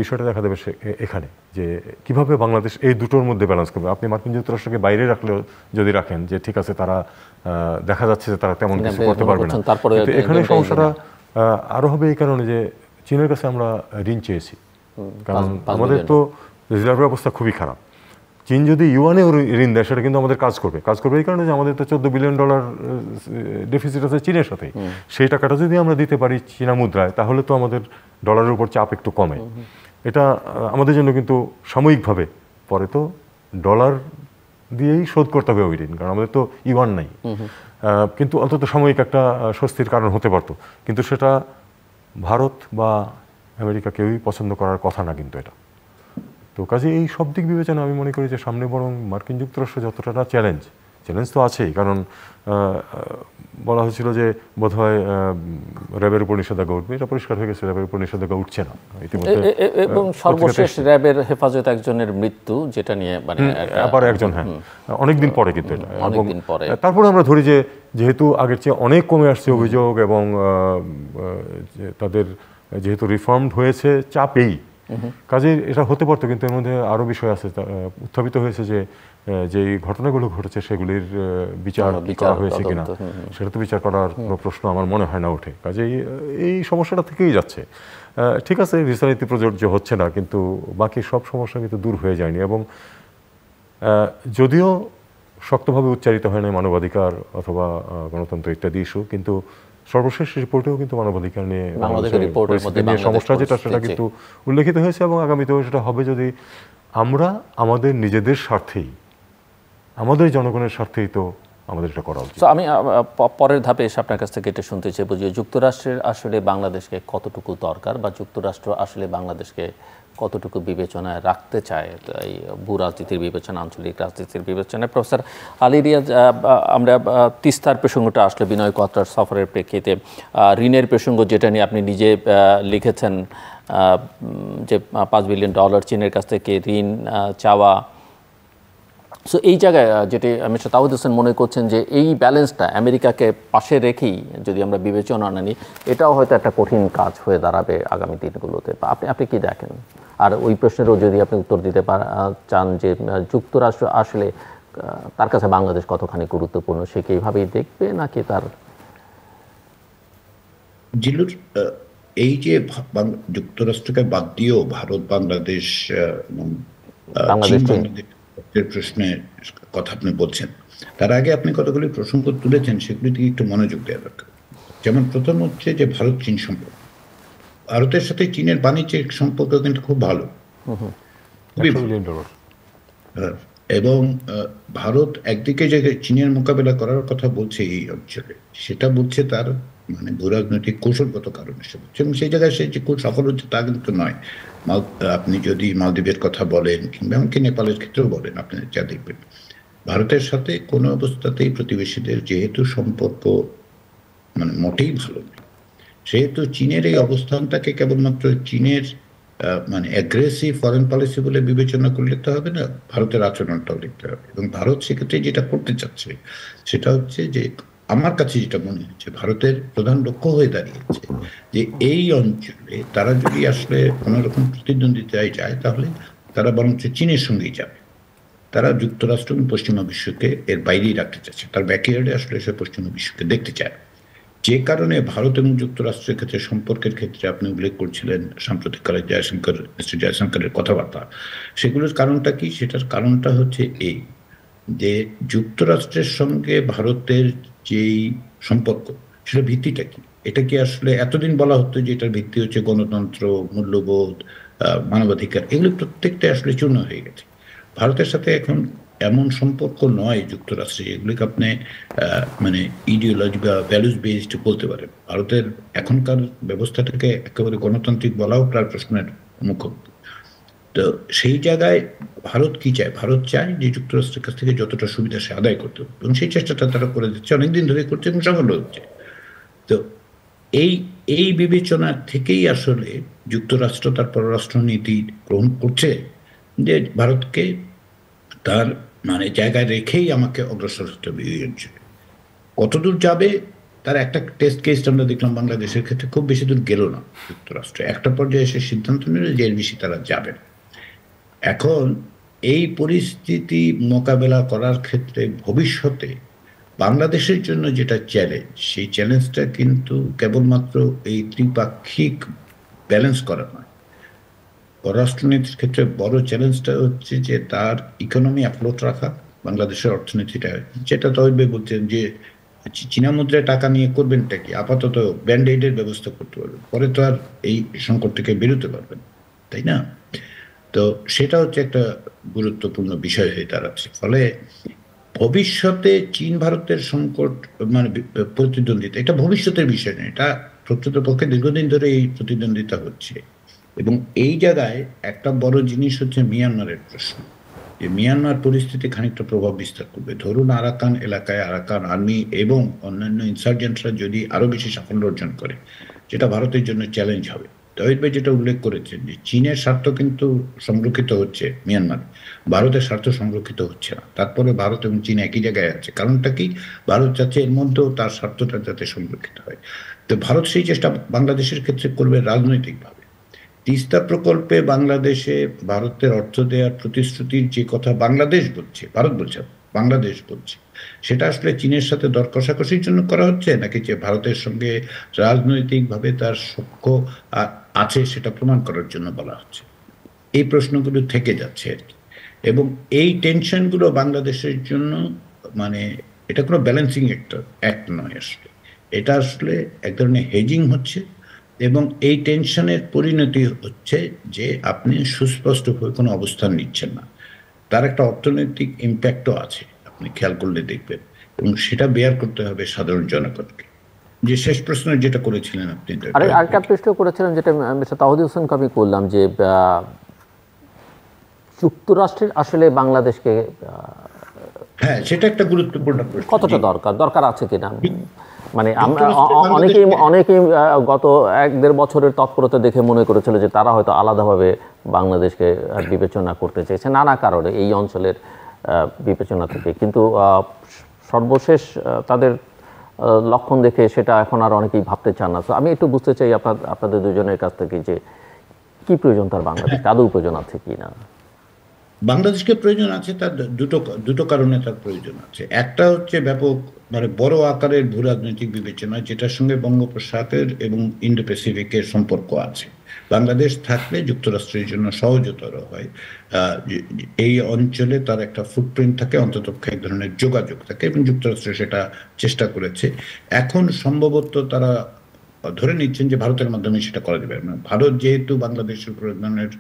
বিষয়টা দেখা দেবে এখানে যে কিভাবে বাংলাদেশ এই দুটোর মধ্যে ব্যালেন্স করবে। আপনি মার্কিন যুক্তরাষ্ট্রকে বাইরে রাখলেও যদি রাখেন যে ঠিক আছে, তারা দেখা যাচ্ছে যে তারা তেমন কিছু করতে পারবে না, এখানে সমস্যাটা আরো হবে এই কারণে যে চীনের কাছে আমরা ঋণ চেয়েছি, কারণ আমাদের তো রিজার্ভের অবস্থা খুবই খারাপ। চীন যদি ইউয়ানে ঋণ দেয় সেটা কিন্তু আমাদের কাজ করবে এই কারণে যে আমাদের তো $14 বিলিয়ন ডেফিসিট আছে চীনের সাথে। সেই টাকাটা যদি আমরা দিতে পারি চীনা মুদ্রায়, তাহলে তো আমাদের ডলারের উপর চাপ একটু কমে। এটা আমাদের জন্য কিন্তু সাময়িকভাবে, পরে তো ডলার দিয়েই শোধ করতে হবে ওই ঋণ, কারণ আমাদের তো ইউয়ান নাই। কিন্তু অন্তত সাময়িক একটা স্বস্তির কারণ হতে পারতো, কিন্তু সেটা ভারত বা আমেরিকা কেউই পছন্দ করার কথা না কিন্তু এটা। তো কাজে এই সব দিক বিবেচনা আমি মনে করি যে সামনে বরং মার্কিন যুক্তরাষ্ট্র যতটা চ্যালেঞ্জ তো আছেই, কারণ বলা হয়েছিল যে বোধহয় র্যাবের উপর নিষেধাজ্ঞা উঠবে, এটা পরিষ্কার হয়ে গেছে র্যাবের উপর নিষেধাজ্ঞা উঠছে না ইতিমধ্যে। এবং সর্বশেষ র্যাবের হেফাজত একজনের মৃত্যু, যেটা নিয়ে মানে আবার একজন, হ্যাঁ, অনেকদিন পরে কিন্তু এটা। তারপরে আমরা ধরি যে যেহেতু আগের চেয়ে অনেক কমে আসছে অভিযোগ, এবং তাদের যেহেতু রিফর্মড হয়েছে চাপেই, কাজে এটা হতে পারতো, কিন্তু এর মধ্যে আরো বিষয় আছে উত্থাপিত হয়েছে যে যে ঘটনাগুলো ঘটেছে সেগুলির বিচার করা হয়েছে কিনা, সেটা তো বিচার করার কোনো প্রশ্ন আমার মনে হয় না ওঠে। কাজেই এই সমস্যাটা থেকেই যাচ্ছে। ঠিক আছে, ভিসা নীতি প্রযোজ্য হচ্ছে না, কিন্তু বাকি সব সমস্যা কিন্তু দূর হয়ে যায়নি। এবং যদিও শক্তভাবে উচ্চারিত হয় না মানবাধিকার অথবা গণতন্ত্র ইত্যাদি ইস্যু, কিন্তু সর্বশেষ রিপোর্টেও কিন্তু মানবাধিকার নিয়ে সমস্যা যেটা সেটা কিন্তু উল্লেখিত হয়েছে, এবং আগামীতেও সেটা হবে যদি আমরা আমাদের নিজেদের স্বার্থেই, আমাদের জনগণের স্বার্থেই তো আমাদের এটা করা উচিত। আমি পরের ধাপে এসে আপনার কাছ থেকে এটা শুনতে চাইব যে যুক্তরাষ্ট্রের আসলে বাংলাদেশকে কতটুকু দরকার, বা যুক্তরাষ্ট্র আসলে বাংলাদেশকে কতটুকু বিবেচনায় রাখতে চায় এই ভূ রাজনীতির বিবেচনা, আঞ্চলিক রাজনীতির বিবেচনায়। প্রফেসর আলী রিয়াজ, আমরা তিস্তার প্রসঙ্গটা আসলে বিনয় কোয়াত্রার সফরের প্রেক্ষিতে ঋণের প্রসঙ্গ, যেটা নিয়ে আপনি নিজে লিখেছেন যে $5 বিলিয়ন চীনের কাছ থেকে ঋণ চাওয়া। সো এই জায়গায় যেটি মিস্টার তাওহিদ হোসেন মনে করছেন যে এই ব্যালেন্সটা আমেরিকাকে পাশে রেখেই যদি আমরা বিবেচনা না নিই, এটাও হয়তো একটা কঠিন কাজ হয়ে দাঁড়াবে আগামী দিনগুলোতে। আপনি কি দেখেন? আর ওই প্রশ্নেরও যদি আপনি উত্তর দিতে চান যে যুক্তরাষ্ট্র আসলে তার কাছে বাংলাদেশ কতখানি গুরুত্বপূর্ণ, সে কি এইভাবেই দেখবে, নাকি তার জিলুর এই যে যুক্তরাষ্ট্রকে বাদ দিয়েও ভারত, বাংলাদেশ প্রশ্নের কথা আপনি বলছেন, তার আগে আপনি কতগুলি প্রসঙ্গ তুলেছেন, সেগুলি দিকে একটু মনোযোগ দেওয়া দরকার। যেমন প্রথম হচ্ছে যে ভারত চীন সম্পর্ক। ভারতের সাথে চীনের বাণিজ্যিক সম্পর্ক কিন্তু খুব ভালো, খুবই ভালো। এবং ভারত একদিকে যে চীনের মোকাবেলা করার কথা বলছে এই অঞ্চলে, সেটা বলছে তার মানে ভূরাজনৈতিক কৌশলগত কারণে সে বলছে, এবং সেই জায়গায় সে যে খুব সফল হচ্ছে তা কিন্তু নয়। আপনি যদি মালদ্বীপের কথা বলেন কিংবা এমনকি নেপালের ক্ষেত্রেও বলেন, আপনি যা দেখবেন ভারতের সাথে কোনো অবস্থাতেই প্রতিবেশীদের যেহেতু সম্পর্ক মানে মোটেই ভালো নেই, সেহেতু চীনের এই অবস্থানটাকে কেবলমাত্র চীনের মানে অ্যাগ্রেসিভ ফরেন পলিসি বলে বিবেচনা করলে তো হবে না, ভারতের আচরণটাও দেখতে হবে। এবং ভারত সেক্ষেত্রে যেটা করতে চাচ্ছে সেটা হচ্ছে যে, আমার কাছে যেটা মনে হচ্ছে ভারতের প্রধান লক্ষ্য হয়ে দাঁড়িয়েছে যে এই অঞ্চলে তারা যদি আসলে কোনো রকম প্রতিদ্বন্দ্বিতায় যায়, তাহলে তারা বরঞ্চ চীনের সঙ্গেই যাবে। তারা যুক্তরাষ্ট্র এবং পশ্চিমা বিশ্বকে এর বাইরেই রাখতে চাচ্ছে, তার ব্যাকইয়ার্ডে আসলে সে পশ্চিমা বিশ্বকে দেখতে চায়। যে কারণে ভারত এবং যুক্তরাষ্ট্রের ক্ষেত্রে সম্পর্কের ক্ষেত্রে আপনি উল্লেখ করছিলেন সাম্প্রতিককালে জয়শঙ্করের কথাবার্তা, সেগুলোর কারণটা কি? সেটার কারণটা হচ্ছে এই যে যুক্তরাষ্ট্রের সঙ্গে ভারতের যেই সম্পর্ক, সেটা ভিত্তিটা কি? এটা কি আসলে এতদিন বলা হতো যে এটার ভিত্তি হচ্ছে গণতন্ত্র, মূল্যবোধ, মানবাধিকার, এগুলো প্রত্যেকটা আসলে চূর্ণ হয়ে গেছে। ভারতের সাথে এখন এমন সম্পর্ক নয় যুক্তরাষ্ট্রে এগুলিকে আপনি মানে ইডিওলজি বা ভ্যালুজ বেসড বলতে পারেন। ভারতের এখনকার ব্যবস্থাটাকে একেবারে গণতান্ত্রিক বলাও প্রায় প্রশ্নের মুখোমুখি। তো সেই জায়গায় ভারত কি চায়? ভারত চায় যে যুক্তরাষ্ট্রের কাছ থেকে যতটা সুবিধা সে আদায় করতে হবে, এবং সেই চেষ্টাটা তারা করে দিচ্ছে, অনেকদিন ধরে করছে এবং সফল হচ্ছে। তো এই এই বিবেচনা থেকেই আসলে যুক্তরাষ্ট্র তার পররাষ্ট্র নীতি গ্রহণ করছে যে ভারতকে তার মানে জায়গায় রেখেই আমাকে অগ্রসর হতে হবে এই অঞ্চলে। কতদূর যাবে তার একটা টেস্ট কেস আমরা দেখলাম বাংলাদেশের ক্ষেত্রে, খুব বেশি দূর গেল না যুক্তরাষ্ট্র, একটা পর্যায়ে এসে সিদ্ধান্ত নিল যে এর বেশি তারা যাবে না। এখন এই পরিস্থিতি মোকাবেলা করার ক্ষেত্রে ভবিষ্যতে বাংলাদেশের জন্য যেটা চ্যালেঞ্জ, সেই চ্যালেঞ্জটা কিন্তু কেবলমাত্র এই ত্রিপাক্ষিক ব্যালেন্স করা নয়। পররাষ্ট্রনীতির ক্ষেত্রে বড় চ্যালেঞ্জটা হচ্ছে যে তার ইকোনমি অ্যাফ্লোট রাখা, বাংলাদেশের অর্থনীতিটা, যেটা তহিদ ভাই বলছেন যে চীনা মুদ্রায় টাকা নিয়ে করবেনটা কি? আপাতত ব্যান্ড-এইডের ব্যবস্থা করতে পারবেন, পরে তো আর এই সংকট থেকে বেরোতে পারবেন, তাই না? তো সেটা হচ্ছে একটা গুরুত্বপূর্ণ বিষয় হয়ে দাঁড়াচ্ছে। ফলে ভবিষ্যতে চীন ভারতের সংকট মানে প্রতিদ্বন্দ্বিতা, এটা ভবিষ্যতের বিষয় নয়, এটা প্রকৃতপক্ষে দীর্ঘদিন ধরে এই প্রতিদ্বন্দ্বিতা হচ্ছে। এবং এই জায়গায় একটা বড় জিনিস হচ্ছে মিয়ানমারের প্রশ্ন, যে মিয়ানমার পরিস্থিতি খানিকটা প্রভাব বিস্তার করবে। ধরুন আরাকান এলাকায় আরাকান আর্মি এবং অন্যান্য ইনসার্জেন্টরা যদি আরো বেশি সাফল্য অর্জন করে, যেটা ভারতের জন্য চ্যালেঞ্জ হবে। তহিদ ভাই যেটা উল্লেখ করেছেন যে চীনের স্বার্থ কিন্তু সংরক্ষিত হচ্ছে মিয়ানমার, ভারতের স্বার্থ সংরক্ষিত হচ্ছে না। তারপরে ভারত এবং চীন একই জায়গায় আছে, কারণটা কি? ভারত চাচ্ছে এর মধ্যেও তার স্বার্থটা যাতে সংরক্ষিত হয়। তো ভারত সেই চেষ্টা বাংলাদেশের ক্ষেত্রে করবে রাজনৈতিকভাবে। তিস্তা প্রকল্পে বাংলাদেশে ভারতের অর্থ দেওয়ার প্রতিশ্রুতির যে কথা বাংলাদেশ বলছে, ভারত বলছে, বাংলাদেশ বলছে, সেটা আসলে চীনের সাথে দর কষাকষির জন্য করা হচ্ছে, নাকি যে ভারতের সঙ্গে রাজনৈতিকভাবে তার সখ্য আছে সেটা প্রমাণ করার জন্য বলা হচ্ছে? এই প্রশ্নগুলো থেকে যাচ্ছে আর কি। এবং এই টেনশনগুলো বাংলাদেশের জন্য মানে এটা কোনো ব্যালেন্সিং অ্যাক্ট নয় আসলে, এটা আসলে এক ধরনের হেজিং হচ্ছে। এবং এই টেনশনের পরিণতি হচ্ছে যে আপনি সুস্পষ্টভাবে কোনো অবস্থান নিচ্ছেন না, তার একটা অর্থনৈতিক ইম্প্যাক্টও আছে, আপনি খেয়াল করলে দেখবেন, এবং সেটা বেয়ার করতে হবে সাধারণ জনগণকে। যে শেষ প্রশ্ন যেটা করেছিলেন আপনি, আরেকটা প্রশ্ন করেছিলেন যেটা মিস্টার তাওহিদ হোসেনকে আমি করলাম, যে যুক্তরাষ্ট্রের আসলে বাংলাদেশকে হ্যাঁ সেটা একটা গুরুত্বপূর্ণ প্রশ্ন, কতটা দরকার আছে কিনা। মানে আমরা অনেকেই গত 1-1.5 বছরের তৎপরতা দেখে মনে করেছিল যে তারা হয়তো আলাদাভাবে বাংলাদেশকে বিবেচনা করতে চেয়েছে নানা কারণে এই অঞ্চলের বিবেচনা থেকে, কিন্তু সর্বশেষ তাদের লক্ষণ দেখে সেটা এখন আর অনেকেই ভাবতে চান না। তো আমি একটু বুঝতে চাই আপনাদের দুজনের কাছ থেকে যে কি প্রয়োজন তার বাংলাদেশ, আদৌ প্রয়োজন আছে কি না? বাংলাদেশকে প্রয়োজন আছে, তার দুটো কারণে তার প্রয়োজন আছে। একটা হচ্ছে ব্যাপক মানে বড় আকারের ভূরাজনৈতিক বিবেচনা, যেটার সঙ্গে বঙ্গোপসাগর এবং ইন্দো প্যাসিফিকের সম্পর্ক আছে। বাংলাদেশ থাকলে যুক্তরাষ্ট্রের জন্য সহজতর হয়, এই অঞ্চলে তার একটা ফুটপ্রিন্ট থাকে, অন্তত এক ধরনের যোগাযোগ থাকে, এবং যুক্তরাষ্ট্র সেটা চেষ্টা করেছে। এখন সম্ভবত তারা ধরে নিচ্ছেন যে ভারতের মাধ্যমে সেটা করা যাবে না। ভারত যেহেতু বাংলাদেশের উপর ধরনের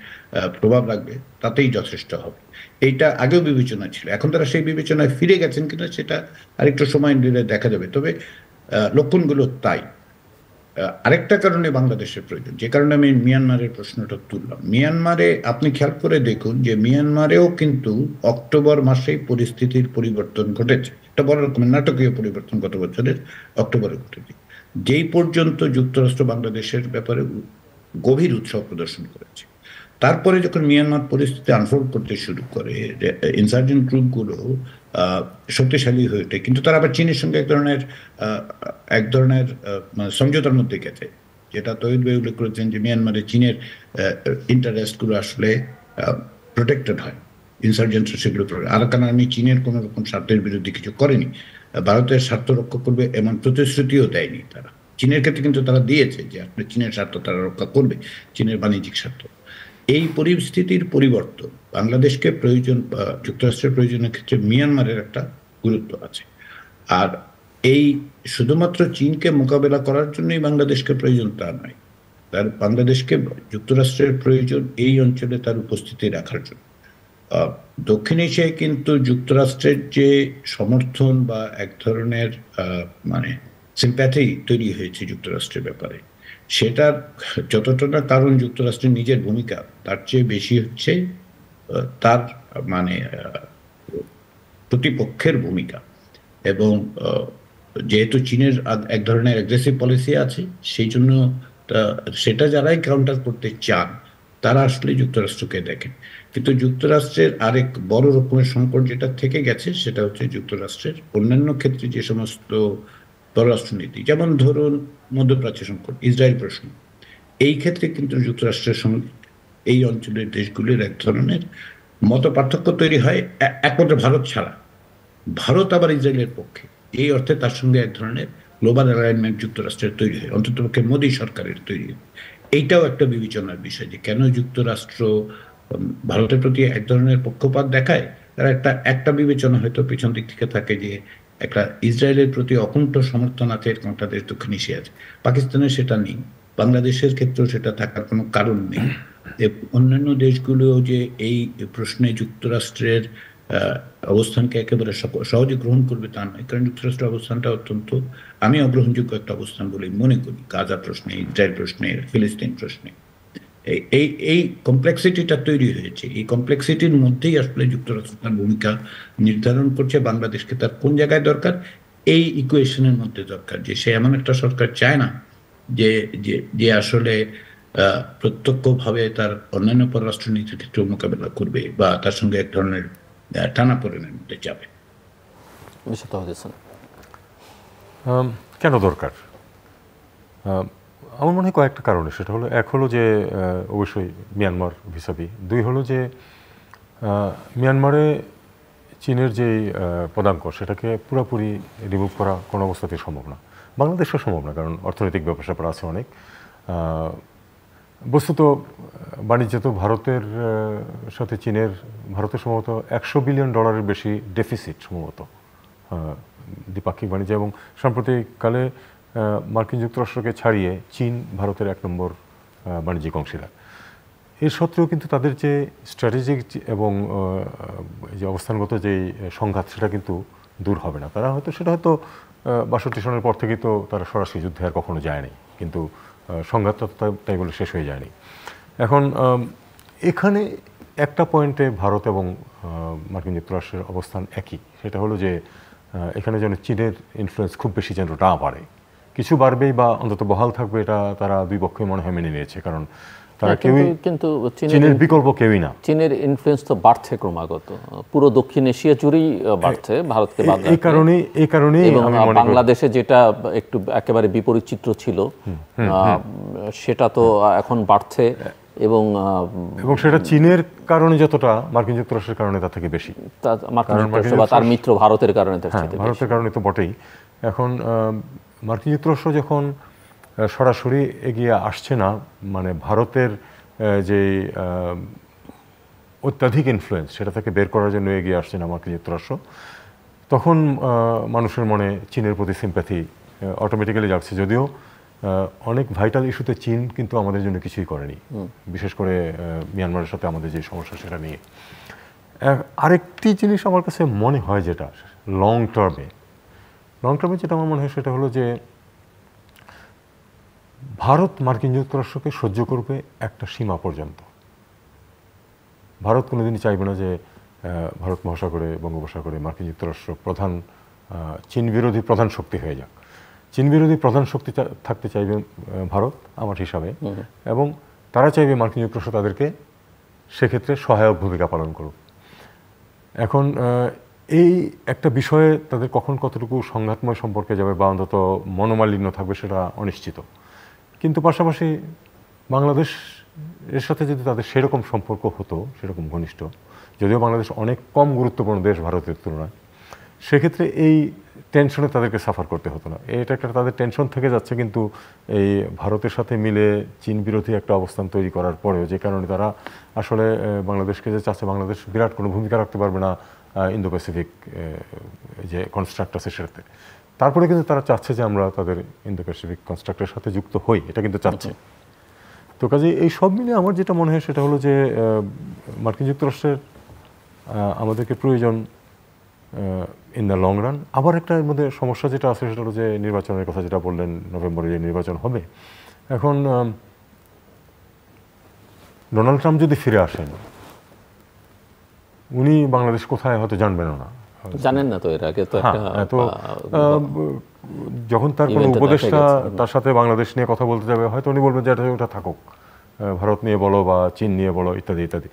প্রভাব রাখবে তাতেই যথেষ্ট হবে, এইটা আগেও বিবেচনা ছিল। এখন তারা সেই বিবেচনায় ফিরে গেছেন কিনা সেটা আরেকটু সময় নিলে দেখা যাবে, তবে লক্ষণগুলো তাই। আরেকটা কারণে বাংলাদেশের প্রয়োজন, যে কারণে আমি মিয়ানমারের প্রশ্নটা তুললাম। মিয়ানমারে আপনি খেয়াল করে দেখুন যে মিয়ানমারেও কিন্তু অক্টোবর মাসেই পরিস্থিতির পরিবর্তন ঘটেছে, একটা বড় রকমের নাটকীয় পরিবর্তন গত বছরের অক্টোবরে ঘটেছে, যেই পর্যন্ত যুক্তরাষ্ট্র বাংলাদেশের ব্যাপারে গভীর উৎসাহ প্রদর্শন করেছে। তারপরে যখন মিয়ানমার পরিস্থিতি আনফোল্ড করতে শুরু করে, ইনসার্জেন্ট গ্রুপগুলো শক্তিশালী হয়ে ওঠে, কিন্তু তারা আবার চীনের সঙ্গে এক ধরনের সমঝোতার মধ্যে গেছে, যেটা তহিদ ভাই উল্লেখ করেছেন যে মিয়ানমারে চীনের ইন্টারেস্টগুলো আসলে প্রোটেক্টেড হয়, ইনসার্জেন্টরা সেগুলো। আরাকান আর্মি চীনের কোনো রকম স্বার্থের বিরুদ্ধে কিছু করেনি, ভারতের স্বার্থ রক্ষা করবে এমন প্রতিশ্রুতিও দেয়নি তারা। চীনের ক্ষেত্রে কিন্তু তারা দিয়েছে যে আসলে চীনের স্বার্থ তারা রক্ষা করবে, চীনের বাণিজ্যিক স্বার্থ। এই পরিস্থিতির পরিবর্তন বাংলাদেশকে প্রয়োজন, যুক্তরাষ্ট্রের প্রয়োজনের ক্ষেত্রে মিয়ানমারের একটা গুরুত্ব আছে। আর এই শুধুমাত্র চীনকে মোকাবেলা করার জন্যই বাংলাদেশকে প্রয়োজন তা নয়, তার বাংলাদেশকে যুক্তরাষ্ট্রের প্রয়োজন এই অঞ্চলে তার উপস্থিতি রাখার জন্য। দক্ষিণ এশিয়ায় কিন্তু যুক্তরাষ্ট্রের যে সমর্থন বা এক ধরনের মানে সিম্প্যাথি তৈরি হয়েছে যুক্তরাষ্ট্রের ব্যাপারে, সেটার যতটা না কারণ যুক্তরাষ্ট্রের নিজের ভূমিকা, তার চেয়ে বেশি হচ্ছে তার মানে প্রতিপক্ষের ভূমিকা। এবং যেহেতু চীনের এক ধরনের অ্যাগ্রেসিভ পলিসি আছে, সেই জন্য সেটা যারাই কাউন্টার করতে চান তারা আসলে যুক্তরাষ্ট্রকে দেখেন। কিন্তু যুক্তরাষ্ট্রের আরেক বড় রকমের সংকট যেটা থেকে গেছে সেটা হচ্ছে যুক্তরাষ্ট্রের অন্যান্য ক্ষেত্রে যে সমস্ত পররাষ্ট্রনীতি, যেমন ধরুন মধ্যপ্রাচ্য সংকট, ইসরায়েল প্রশ্ন, এই ক্ষেত্রে কিন্তু যুক্তরাষ্ট্রের সঙ্গে এই অঞ্চলের দেশগুলির এক ধরনের মত পার্থক্য তৈরি হয়, একমাত্র ভারত ছাড়া। ভারত আবার ইসরায়েলের পক্ষে, এই অর্থে তার সঙ্গে এক ধরনের গ্লোবাল অ্যালাইনমেন্ট যুক্তরাষ্ট্রের তৈরি হয়, অন্ততপক্ষে মোদী সরকারের তৈরি হয়। এইটাও একটা বিবেচনার বিষয় যে কেন যুক্তরাষ্ট্র ভারতের প্রতি এক ধরনের পক্ষপাত দেখায়। তারা একটা বিবেচনা হয়তো পিছন দিক থেকে থাকে যে একটা ইসরায়েলের প্রতি অকুণ্ঠ সমর্থন আছে এরকম একটা দেশ দক্ষিণ এশিয়া আছে, পাকিস্তানের সেটা নেই, বাংলাদেশের ক্ষেত্রেও সেটা থাকার কোনো কারণ নেই। অন্যান্য দেশগুলো যে এই প্রশ্নে যুক্তরাষ্ট্রের অবস্থানকে একেবারে সহজে গ্রহণ করবে তা নয়, কারণ যুক্তরাষ্ট্রের অবস্থানটা অত্যন্ত আমি অগ্রহণযোগ্য একটা অবস্থান বলে মনে করি, গাজা প্রশ্নে, ইসরায়েল প্রশ্নে, ফিলিস্তিন প্রশ্নে। এই কমপ্লেক্সিটিটা তৈরি হয়েছে, এই কমপ্লেক্সিটির মধ্যেই আসলে যুক্তরাষ্ট্র তার ভূমিকা নির্ধারণ করছে, বাংলাদেশকে তার কোন জায়গায় দরকার এই ইকুয়েশনের মধ্যে দরকার, যে সে এমন একটা সরকার চায় না যে আসলে প্রত্যক্ষভাবে তার অন্যান্য পররাষ্ট্রনীতির ক্ষেত্রে মোকাবেলা করবে বা তার সঙ্গে এক ধরনের টানাপোড়েনের মধ্যে যাবে। কেন দরকার? আমার মনে হয় কয়েকটা কারণে। সেটা হলো, এক হলো যে অবশ্যই মিয়ানমার ভিসাভি, দুই হলো যে মিয়ানমারে চীনের যে পদাঙ্ক সেটাকে পুরোপুরি রিমুভ করা কোনো অবস্থাতেই সম্ভব না, বাংলাদেশও সম্ভব না, কারণ অর্থনৈতিক ব্যাপার স্যাপার আছে অনেক। বস্তুত বাণিজ্য তো ভারতের সাথে চীনের, ভারতের সম্ভবত $100 বিলিয়ন বেশি ডেফিসিট সম্ভবত দ্বিপাক্ষিক বাণিজ্য, এবং সাম্প্রতিককালে মার্কিন যুক্তরাষ্ট্রকে ছাড়িয়ে চীন ভারতের 1 নম্বর বাণিজ্যিক অংশীদার। এর সত্ত্বেও কিন্তু তাদের যে স্ট্র্যাটেজিক এবং যে অবস্থানগত যে সংঘাত সেটা কিন্তু দূর হবে না। তারা হয়তো সেটা হয়তো 62 সনের পর থেকেই তো তারা সরাসরি যুদ্ধে আর কখনো যায়নি, কিন্তু সংঘাতটা তাই বলে শেষ হয়ে যায়নি। এখন এখানে একটা পয়েন্টে ভারত এবং মার্কিন যুক্তরাষ্ট্রের অবস্থান একই, সেটা হলো যে এখানে যেন চীনের ইনফ্লুয়েন্স খুব বেশি যেন না বাড়ে, কিছু বাড়বেই বা অন্তত বহাল থাকবে, এটা তারা দুই পক্ষই মনে হয় মেনে নিয়েছে, কারণ তারা কেউই, কিন্তু চীনের বিকল্প কেউই না। চীনের ইনফ্লুয়েন্স তো বাড়ছে ক্রমাগত, পুরো দক্ষিণ এশিয়া জুড়েই বাড়ছে ভারতকে বাদ রাখলে। এই কারণেই বাংলাদেশে যেটা একটু একেবারে বিপরীত চিত্র ছিল সেটা তো এখন বাড়ছে, এবং সেটা চীনের কারণে যতটা মার্কিন যুক্তরাষ্ট্রের কারণে তার থেকে বেশি, তার মিত্র ভারতের কারণে, ভারতের কারণে তো বটেই। এখন মার্কিন যুক্তরাষ্ট্র যখন সরাসরি এগিয়ে আসছে না, মানে ভারতের যে অত্যাধিক ইনফ্লুয়েন্স সেটা থেকে বের করার জন্য এগিয়ে আসছে না মার্কিন যুক্তরাষ্ট্র, তখন মানুষের মনে চীনের প্রতি সিম্প্যাথি অটোমেটিক্যালি যাচ্ছে। যদিও অনেক ভাইটাল ইস্যুতে চীন কিন্তু আমাদের জন্য কিছুই করেনি, বিশেষ করে মিয়ানমারের সাথে আমাদের যে সমস্যা সেটা নিয়ে। আরেকটি জিনিস আমার কাছে মনে হয়, যেটা লং টার্মে যেটা আমার মনে হয় সেটা হলো যে ভারত মার্কিন যুক্তরাষ্ট্রকে সহ্য করবে একটা সীমা পর্যন্ত। ভারত কোনোদিনই চাইবে না যে ভারত মহাসাগরে, বঙ্গোপসাগরে মার্কিন যুক্তরাষ্ট্র প্রধান চীন বিরোধী প্রধান শক্তি হয়ে যাক। চীন বিরোধী প্রধান শক্তি থাকতে চাইবে ভারত আমার হিসাবে, এবং তারা চাইবে মার্কিন যুক্তরাষ্ট্র তাদেরকে সেক্ষেত্রে সহায়ক ভূমিকা পালন করুক। এখন এই একটা বিষয়ে তাদের কখন কতটুকু সংঘাতময় সম্পর্কে যাবে বা অন্তত মনোমালিন্য থাকবে সেটা অনিশ্চিত। কিন্তু পাশাপাশি বাংলাদেশ এর সাথে যদি তাদের সেরকম সম্পর্ক হতো, সেরকম ঘনিষ্ঠ, যদিও বাংলাদেশ অনেক কম গুরুত্বপূর্ণ দেশ ভারতের তুলনায়, সেক্ষেত্রে এই টেনশনে তাদেরকে সাফার করতে হতো না। এটা একটা তাদের টেনশন থেকে যাচ্ছে, কিন্তু এই ভারতের সাথে মিলে চীন বিরোধী একটা অবস্থান তৈরি করার পরেও, যে কারণে তারা আসলে বাংলাদেশকে যে চাচ্ছে, বাংলাদেশ বিরাট কোনো ভূমিকা রাখতে পারবে না ইন্দো প্যাসিফিক যে কনস্ট্রাক্ট আছে সেটাতে, তারপরে কিন্তু তারা চাচ্ছে যে আমরা তাদের ইন্দো প্যাসিফিক কনস্ট্রাক্টের সাথে যুক্ত হই, এটা কিন্তু চাচ্ছে। তো কাজে এই সব মিলে আমার যেটা মনে হয় সেটা হলো যে মার্কিন যুক্তরাষ্ট্রের আমাদেরকে প্রয়োজন ইন দ্য লং রান। আবার একটা এর মধ্যে সমস্যা যেটা আছে সেটা হলো যে নির্বাচনের কথা যেটা বললেন, নভেম্বরে যে নির্বাচন হবে, এখন ডোনাল্ড ট্রাম্প যদি ফিরে আসেন, উনি বাংলাদেশ কোথায় হয়তো জানবেন না, জানেন না তো এর আগে তো তো যখন তার কোনো উপদেষ্টা তার সাথে বাংলাদেশ নিয়ে কথা বলতে যাবে, হয়তো উনি বলবেন যে ওটা থাকুক, ভারত নিয়ে বলো বা চীন নিয়ে বলো ইত্যাদি ইত্যাদি।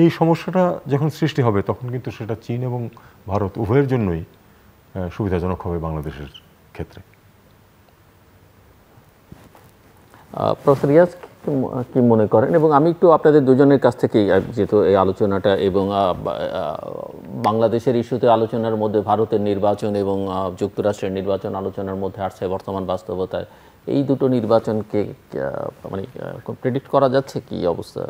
এই সমস্যাটা যখন সৃষ্টি হবে, তখন কিন্তু সেটা চীন এবং ভারত উভয়ের জন্যই সুবিধাজনক হবে বাংলাদেশের ক্ষেত্রে। প্রফেসর রিয়াজ কি মনে করেন? এবং আমি একটু আপনাদের দুজনের কাছ থেকেই, যেহেতু এই আলোচনাটা এবং বাংলাদেশের ইস্যুতে আলোচনার মধ্যে ভারতের নির্বাচন এবং যুক্তরাষ্ট্রের নির্বাচন আলোচনার মধ্যে আসছে বর্তমান বাস্তবতায়, এই দুটো নির্বাচনকে মানে প্রেডিক্ট করা যাচ্ছে কি অবস্থা?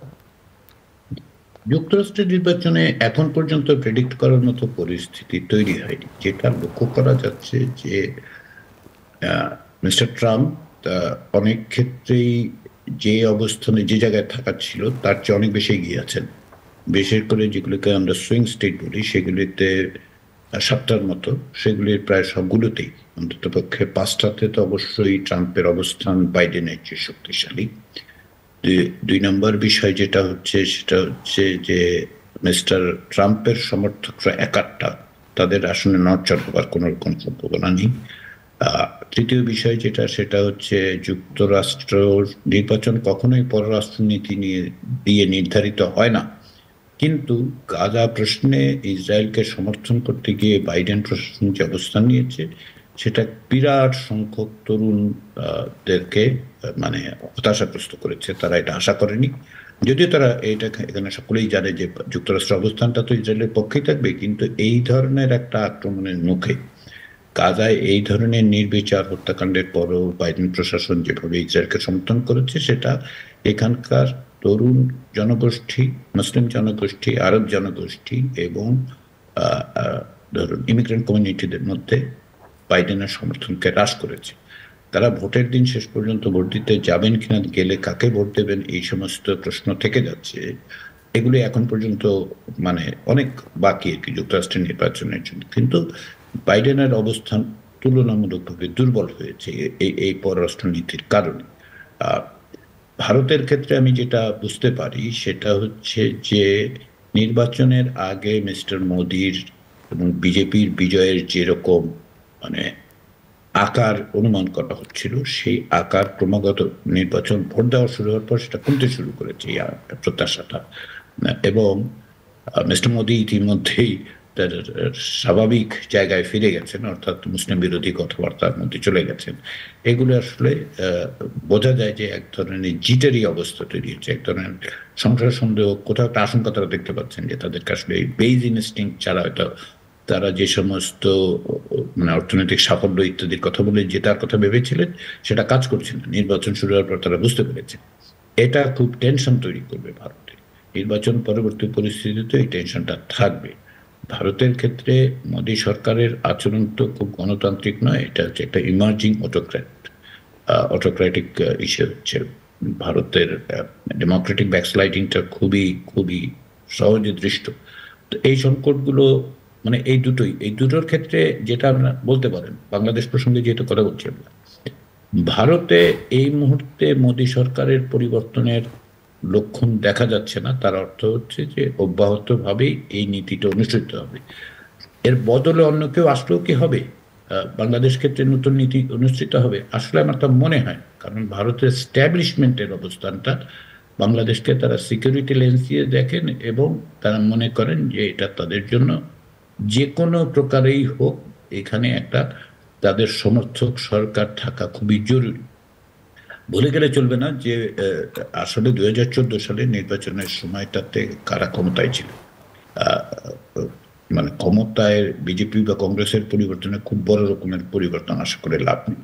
যুক্তরাষ্ট্রের নির্বাচনে এখন পর্যন্ত প্রেডিক্ট করার মতো পরিস্থিতি তৈরি হয়নি। যেটা লক্ষ্য করা যাচ্ছে যে মিস্টার ট্রাম্প অনেক ক্ষেত্রেই যে অবস্থানে, যে জায়গায় থাকার ছিল তার চেয়ে অনেক বেশি এগিয়ে আছেন। বিশেষ করে যেগুলিকে আমরা সুইং স্টেট বলি, সেগুলিতে 7টার মতো, সেগুলির প্রায় সবগুলোতেই, অন্তত পক্ষে 5টাতে তো অবশ্যই ট্রাম্পের অবস্থান বাইডেনের চেয়ে শক্তিশালী। 2 নম্বর বিষয় যেটা হচ্ছে সেটা হচ্ছে যে মিস্টার ট্রাম্পের সমর্থকরা একাট্টা, তাদের আসলে নড়চড় হবার কোনো রকম সম্ভাবনা নেই। তৃতীয় বিষয় যেটা, সেটা হচ্ছে যুক্তরাষ্ট্র নির্বাচন কখনোই পররাষ্ট্রনীতি দিয়ে নির্ধারিত হয় না, কিন্তু গাজা প্রশ্নে ইসরায়েলকে সমর্থন করতে গিয়ে বাইডেন প্রশাসন যে অবস্থান নিয়েছে, সেটা বিরাট সংখ্যক তরুণদেরকে মানে হতাশাগ্রস্ত করেছে। তারা এটা আশা করেনি, যদিও তারা এটা এখানে সকলেই জানে যে যুক্তরাষ্ট্রের অবস্থানটা তো ইসরায়েলের পক্ষেই থাকবে, কিন্তু এই ধরনের একটা আক্রমণের মুখে, গাজায় এই ধরনের নির্বিচার হত্যাকাণ্ডের পরও বাইডেন প্রশাসন যেভাবে ইসরায়েলকে সমর্থন করেছে, সেটা এখানকার তরুণ জনগোষ্ঠী, মুসলিম জনগোষ্ঠী, আরব জনগোষ্ঠী এবং ধরুন ইমিগ্রেন্ট কমিউনিটিদের মধ্যে বাইডেনের সমর্থনকে হ্রাস করেছে। তারা ভোটের দিন শেষ পর্যন্ত ভোট দিতে যাবেন কিনা, গেলে কাকে ভোট দেবেন, এই সমস্ত প্রশ্ন থেকে যাচ্ছে। এগুলি এখন পর্যন্ত মানে অনেক বাকি আর কি যুক্তরাষ্ট্রের নির্বাচনের জন্য। কিন্তু বাইডেনের অবস্থান তুলনামূলকভাবে দুর্বল হয়েছে এই পররাষ্ট্রনীতির কারণে। ভারতের ক্ষেত্রে আমি যেটা বুঝতে পারি সেটা হচ্ছে যে নির্বাচনের আগে মিস্টার মোদির এবং বিজেপির বিজয়ের যেরকম মানে আকার অনুমান করা হচ্ছিল, সেই আকার ক্রমাগত নির্বাচন ভোট দেওয়া শুরু হওয়ার পর সেটা কমতে শুরু করেছে প্রত্যাশাটা। এবং মিস্টার মোদি ইতিমধ্যেই তার স্বাভাবিক জায়গায় ফিরে গেছেন, অর্থাৎ মুসলিম বিরোধী কথাবার্তার মধ্যে চলে গেছেন। এগুলো আসলে বোঝা যায় যে এক ধরনের জিটারি অবস্থা তৈরি হচ্ছে, এক ধরনের সংশয় সন্দেহ, কোথাও একটা আশঙ্কা তারা দেখতে পাচ্ছেন যে তাদেরকে আসলে বেজ ইনস্টিংক্ট ছাড়া হয়তো তারা যে সমস্ত মানে অর্থনৈতিক সাফল্য ইত্যাদির কথা বলে জেতার কথা ভেবেছিলেন সেটা কাজ করছে না। নির্বাচন শুরু হওয়ার পর তারা বুঝতে পেরেছে এটা খুব টেনশন তৈরি করবে ভারতে। নির্বাচন পরবর্তী পরিস্থিতিতে এই টেনশনটা থাকবে। ভারতের ক্ষেত্রে মোদী সরকারের আচরণ তো খুব গণতান্ত্রিক নয়, এটা হচ্ছে একটা ইমার্জিং অটোক্র্যাটিক ইস্যু হচ্ছে। ভারতের ডেমোক্রেটিক ব্যাকস্লাইডিংটা খুবই খুবই সহজে দৃষ্ট। তো এই সংকটগুলো মানে এই দুটোর ক্ষেত্রে যেটা আপনারা বলতে পারেন, বাংলাদেশ প্রসঙ্গে যেহেতু কথা বলছি আমরা, ভারতে এই মুহূর্তে মোদী সরকারের পরিবর্তনের লক্ষণ দেখা যাচ্ছে না। তার অর্থ হচ্ছে যে অব্যাহতভাবেই এই নীতিটা অনুসৃত হবে। এর বদলে অন্য কেউ আসলেও কি হবে? বাংলাদেশ ক্ষেত্রে নতুন নীতি অনুসৃত হবে আসলে আমার তা মনে হয়, কারণ ভারতের স্ট্যাবলিশমেন্টের অবস্থানটা বাংলাদেশকে তারা সিকিউরিটি লেন্স দিয়ে দেখেন এবং তারা মনে করেন যে এটা তাদের জন্য যে কোনো প্রকারেই হোক এখানে একটা তাদের সমর্থক সরকার থাকা খুবই জরুরি। বলে গেলে চলবে না যে আসলে 2014 সালে নির্বাচনের সময়টাতে কারা ক্ষমতায় ছিল। মানে ক্ষমতায় বিজেপি বা কংগ্রেসের পরিবর্তনে খুব বড় রকমের পরিবর্তন আশা করে লাভ নেই।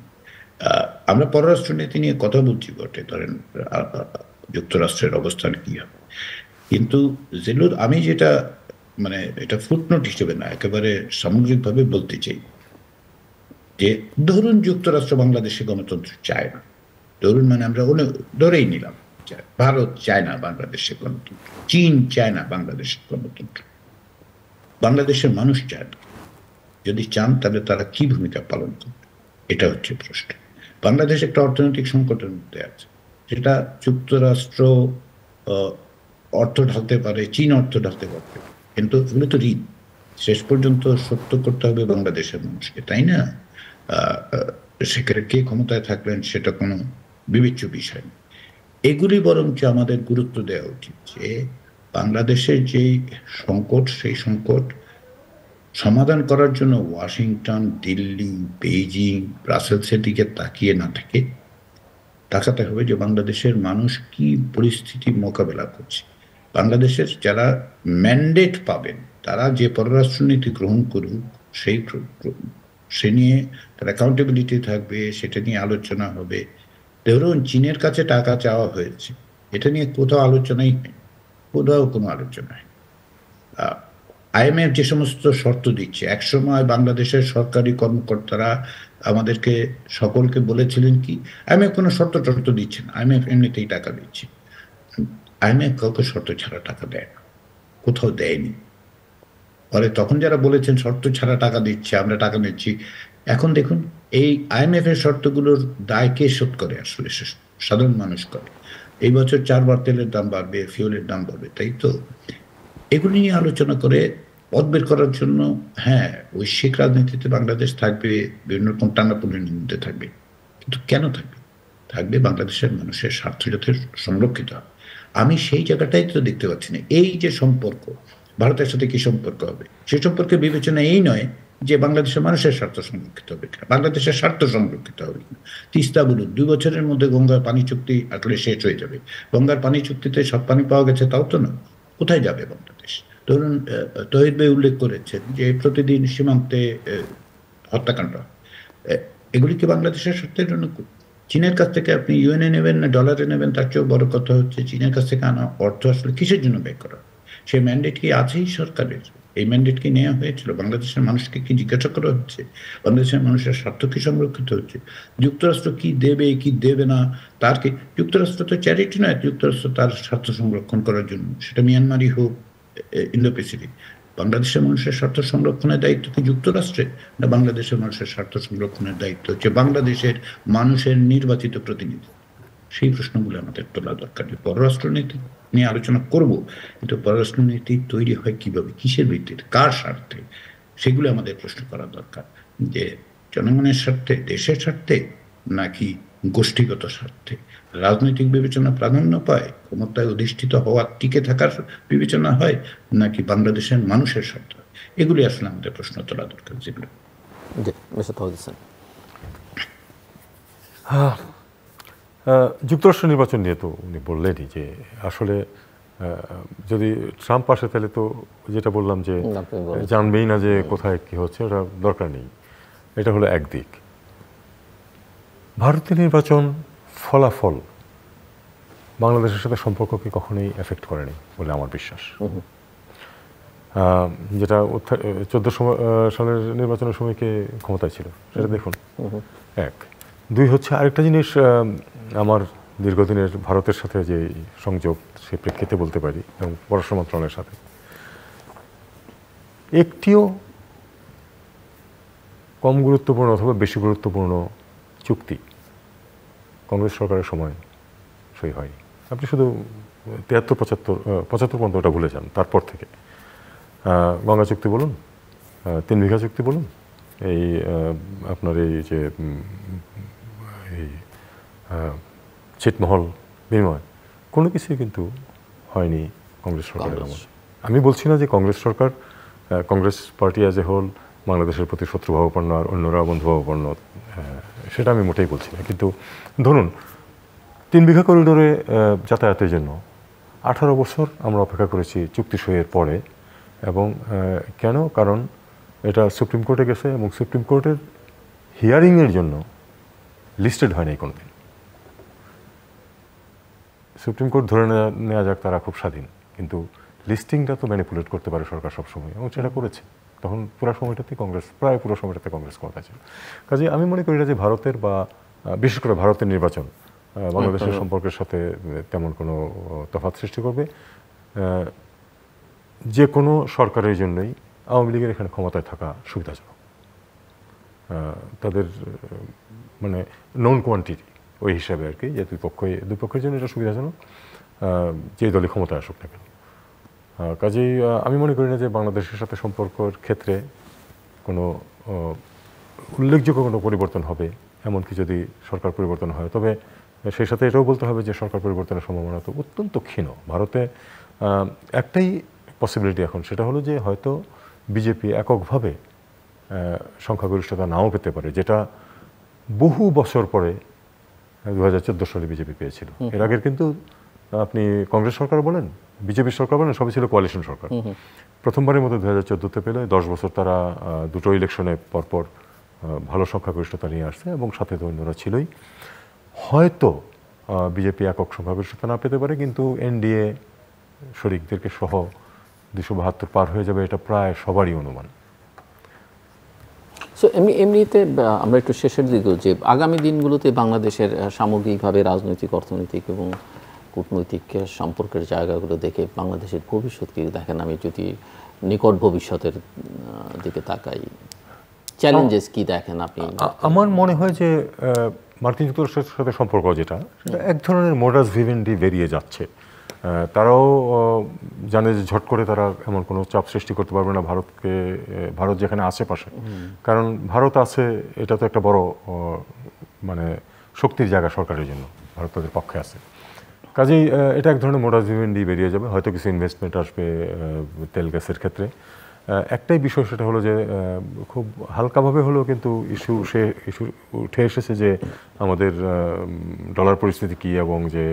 আমরা পররাষ্ট্রনীতি নিয়ে কথা বলছি বটে, ধরেন যুক্তরাষ্ট্রের অবস্থান কি হবে, কিন্তু জেলুর আমি যেটা মানে এটা ফুটনোট হিসেবে না একেবারে সামগ্রিকভাবে বলতে চাই যে ধরুন যুক্তরাষ্ট্র বাংলাদেশে গণতন্ত্র চায় না, ধরুন মানে আমরা ধরেই নিলাম ভারত চায় না বাংলাদেশের গণতন্ত্র, চীন চায় না বাংলাদেশের গণতন্ত্র, বাংলাদেশের মানুষ চায় না। যদি চান তাহলে তারা কি ভূমিকা পালন করবে, এটা হচ্ছে প্রশ্ন। বাংলাদেশ একটা অর্থনৈতিক সংকটের মধ্যে আছে, যেটা যুক্তরাষ্ট্র অর্থ ঢালতে পারে, চীন অর্থ ঢালতে পারবে, কিন্তু এগুলো তো ঋণ, শেষ পর্যন্ত সত্য করতে হবে বাংলাদেশের মানুষকে, তাই না? সেখানে কে ক্ষমতায় থাকবেন সেটা কোনো বিবেচ্য বিষয় না। এগুলি বরঞ্চ আমাদের গুরুত্ব দেওয়া উচিত যে বাংলাদেশের যে সংকট, সেই সংকট সমাধান করার জন্য ওয়াশিংটন, দিল্লি, বেইজিং, ব্রাসেলসের দিকে তাকিয়ে না থেকে তাকাতে হবে যে বাংলাদেশের মানুষ কি পরিস্থিতি মোকাবেলা করছে। বাংলাদেশের যারা ম্যান্ডেট পাবেন তারা যে পররাষ্ট্রনীতি গ্রহণ করুক সে নিয়ে তার অ্যাকাউন্টেবিলিটি থাকবে, সেটা নিয়ে আলোচনা হবে। ধরুন চীনের কাছে টাকা চাওয়া হয়েছে, এটা নিয়ে কোথাও আলোচনাই নেই, কোথাও কোনো আলোচনা নেই। আইএমএফ যে সমস্ত শর্ত দিচ্ছে, একসময় বাংলাদেশের সরকারি কর্মকর্তারা আমাদেরকে সকলকে বলেছিলেন কি আইএমএফ কোনো শর্ত দিচ্ছে না, আইএমএফ এমনিতেই টাকা দিচ্ছে। আইএমএফ কাউকে শর্ত ছাড়া টাকা দেয় না, কোথাও দেয়নি। ফলে তখন যারা বলেছেন শর্ত ছাড়া টাকা দিচ্ছে, আমরা টাকা নিচ্ছি, এখন দেখুন এই আইএমএফ এর শর্তগুলোর দায় কে শোধ করে? আসলে সাধারণ মানুষ করে। এই বছর 4 বার তেলের দাম বাড়বে, ফিউলের দাম বাড়বে, তাই তো? এগুলি নিয়ে আলোচনা করে পথ বের করার জন্য, হ্যাঁ বৈশ্বিক রাজনীতিতে বাংলাদেশ থাকবে, বিভিন্ন রকম টানাপোড়েনের মধ্যে থাকবে, কিন্তু কেন থাকবে? থাকবে বাংলাদেশের মানুষের স্বার্থ যাতে সংরক্ষিত হয়। আমি সেই জায়গাটাই তো দেখতে পাচ্ছি না। এই যে সম্পর্ক ভারতের সাথে কি সম্পর্ক হবে, সে সম্পর্কে বিবেচনা এই নয় যে বাংলাদেশের মানুষের স্বার্থ সংরক্ষিত হবে কিনা, বাংলাদেশের স্বার্থ সংরক্ষিত হবে কিনা। তিস্তা বলুন, 2 বছরের মধ্যে গঙ্গার পানি চুক্তি আসলে শেষ হয়ে যাবে। গঙ্গার পানি চুক্তিতে সব পানি পাওয়া গেছে তাও তো না, কোথায় যাবে বাংলাদেশ? ধরুন তহিদ ভাই উল্লেখ করেছেন যে প্রতিদিন সীমান্তে হত্যাকাণ্ড, এগুলি কি বাংলাদেশের স্বার্থের জন্য? চীনের কাছ থেকে আপনি ইউএনএ নেবেন না ডলারে নেবেন, তার চেয়েও বড় কথা হচ্ছে চীনের কাছ থেকে আনা অর্থ আসলে কিসের জন্য ব্যয় করা? সেই ম্যান্ডেট কি আছেই সরকারের? এই ম্যান্ডেট কি নেওয়া হয়েছিল? বাংলাদেশের মানুষকে কি জিজ্ঞাসা করা হচ্ছে? বাংলাদেশের মানুষের স্বার্থ কি সংরক্ষিত হচ্ছে? যুক্তরাষ্ট্র কি দেবে কি দেবে না তার কি, যুক্তরাষ্ট্র তো চ্যারিটি নয়, যুক্তরাষ্ট্র তার স্বার্থ সংরক্ষণ করার জন্য, সেটা মিয়ানমারই হোক, ইন্দো প্যাসিফিক, বাংলাদেশের মানুষের স্বার্থ সংরক্ষণের দায়িত্ব কি যুক্তরাষ্ট্রের, না বাংলাদেশের মানুষের স্বার্থ সংরক্ষণের দায়িত্ব হচ্ছে বাংলাদেশের মানুষের নির্বাচিত প্রতিনিধি? সেই প্রশ্নগুলো আমাদের তোলা দরকার। পররাষ্ট্রনীতি নিয়ে আলোচনা করব, কিন্তু পররাষ্ট্রনীতি তৈরি হয় কিভাবে, কিসের ভিত্তিতে, কার স্বার্থে, সেগুলো আমাদের প্রশ্ন করা দরকার। যে জনগণের স্বার্থে, দেশের স্বার্থে, নাকি গোষ্ঠীগত স্বার্থে? রাজনৈতিক বিবেচনা প্রাধান্য পায়, ক্ষমতায় অধিষ্ঠিত হওয়ার টিকে থাকার বিবেচনা হয়, নাকি বাংলাদেশের মানুষের স্বার্থ? এগুলি আসলে আমাদের প্রশ্ন তোলা দরকার। যেগুলো যুক্তরাষ্ট্র নির্বাচন নিয়ে তো উনি বললেনই যে আসলে যদি ট্রাম্প আসে তাহলে তো যেটা বললাম যে জানবেই না যে কোথায় কি হচ্ছে, ওটা দরকার নেই। এটা হলো একদিক। ভারতের নির্বাচন ফলাফল বাংলাদেশের সাথে সম্পর্ককে কখনোই এফেক্ট করেনি বলে আমার বিশ্বাস। যেটা 14 সালের নির্বাচনের সময় কে ক্ষমতায় ছিল সেটা দেখুন, এক। দুই হচ্ছে আরেকটা জিনিস, আমার দীর্ঘদিনের ভারতের সাথে যে সংযোগ সে প্রেক্ষিতে বলতে পারি, এবং পররাষ্ট্র মন্ত্রণালয়ের সাথে একটিও কম গুরুত্বপূর্ণ অথবা বেশি গুরুত্বপূর্ণ চুক্তি কংগ্রেস সরকারের সময় সই হয়নি। আপনি শুধু 73-75 পর্যন্ত ওটা ভুলে যান। তারপর থেকে গঙ্গা চুক্তি বলুন, 3 বিঘা চুক্তি বলুন, এই আপনার এই যে এই ছিটমহল বিনিময়, কোনো কিছুই কিন্তু হয়নি কংগ্রেস সরকারের আমলে। আমি বলছি না যে কংগ্রেস সরকার, Congress party as a whole বাংলাদেশের প্রতি শত্রুভাবাপন্ন আর অন্যরা বন্ধুভাবাপন্ন, সেটা আমি মোটেই বলছি না। কিন্তু ধরুন 3 বিঘা করিডোরে যাতায়াতের জন্য 18 বছর আমরা অপেক্ষা করেছি চুক্তি সইয়ের পরে। এবং কেন? কারণ এটা সুপ্রিম কোর্টে গেছে এবং সুপ্রিম কোর্টের হিয়ারিংয়ের জন্য লিস্টেড হয় নাই কোনোদিন। সুপ্রিম কোর্ট ধরে নেওয়া যাক তারা খুব স্বাধীন, কিন্তু লিস্টিংটা তো ম্যানিপুলেট করতে পারে সরকার সবসময়, এবং সেটা করেছে। তখন পুরো সময়টাতে কংগ্রেস, প্রায় পুরো সময়টাতে কংগ্রেস ক্ষমতা ছিল। কাজে আমি মনে করি না যে ভারতের বা বিশেষ করে ভারতের নির্বাচন বাংলাদেশের সম্পর্কের সাথে তেমন কোনো তফাৎ সৃষ্টি করবে। যে কোনো সরকারের জন্যই আওয়ামী লীগের এখানে ক্ষমতায় থাকা সুবিধাজনক। তাদের মানে নন কোয়ান্টিটি ওই হিসাবে আর কি, যে দুই পক্ষের জন্য এটা সুবিধাজনক, যে দলই ক্ষমতায় আসুক না কেন। কাজেই আমি মনে করি না যে বাংলাদেশের সাথে সম্পর্কের ক্ষেত্রে কোনো উল্লেখযোগ্য কোনো পরিবর্তন হবে। এমনকি যদি সরকার পরিবর্তন হয়, তবে সেই সাথে এটাও বলতে হবে যে সরকার পরিবর্তনের সম্ভাবনা তো অত্যন্ত ক্ষীণ। ভারতে একটাই পসিবিলিটি এখন, সেটা হলো যে হয়তো বিজেপি এককভাবে সংখ্যাগরিষ্ঠতা নাও পেতে পারে, যেটা বহু বছর পরে 2014 সালে বিজেপি পেয়েছিল। এর আগের কিন্তু আপনি কংগ্রেস সরকার বলেন, বিজেপি সরকার বলেন, সবই ছিল কোয়ালিশন সরকার। প্রথমবারের মতো 2014-তে পেলে 10 বছর তারা দুটো ইলেকশনে পরপর ভালো সংখ্যাগরিষ্ঠতা নিয়ে আসছে, এবং সাথে তো অন্যরা ছিলই। হয়তো বিজেপি একক সংখ্যাগরিষ্ঠতা না পেতে পারে, কিন্তু এনডিএ শরিকদেরকে সহ 272 পার হয়ে যাবে, এটা প্রায় সবারই অনুমান। সো এমনিতে আমরা একটু শেষের দিকে, যে আগামী দিনগুলোতে বাংলাদেশের সামগ্রিকভাবে রাজনৈতিক, অর্থনৈতিক এবং কূটনৈতিক সম্পর্কের জায়গাগুলো দেখে বাংলাদেশের ভবিষ্যৎ কি দেখেন? আমি যদি নিকট ভবিষ্যতের দিকে তাকাই, চ্যালেঞ্জেস কি দেখেন আপনি? আমার মনে হয় যে মার্কিন যুক্তরাষ্ট্রের সাথে সম্পর্ক যেটা, সেটা এক ধরনের মোডাস ভিভেন্ডি বেরিয়ে যাচ্ছে। তারাও জানে যে ঝট করে তারা এমন কোনো চাপ সৃষ্টি করতে পারবে না ভারতকে, ভারত যেখানে আশেপাশে, কারণ ভারত আছে, এটা তো একটা বড় মানে শক্তির জায়গা সরকারের জন্য, ভারত তাদের পক্ষে আছে। কাজেই এটা এক ধরনের মোডাস ভিভেন্ডি বেরিয়ে যাবে। হয়তো কিছু ইনভেস্টমেন্ট আসবে তেল গ্যাসের ক্ষেত্রে। একটাই বিষয়, সেটা হলো যে খুব হালকাভাবে হলেও কিন্তু ইস্যু উঠে এসেছে যে আমাদের ডলার পরিস্থিতি কী, এবং যে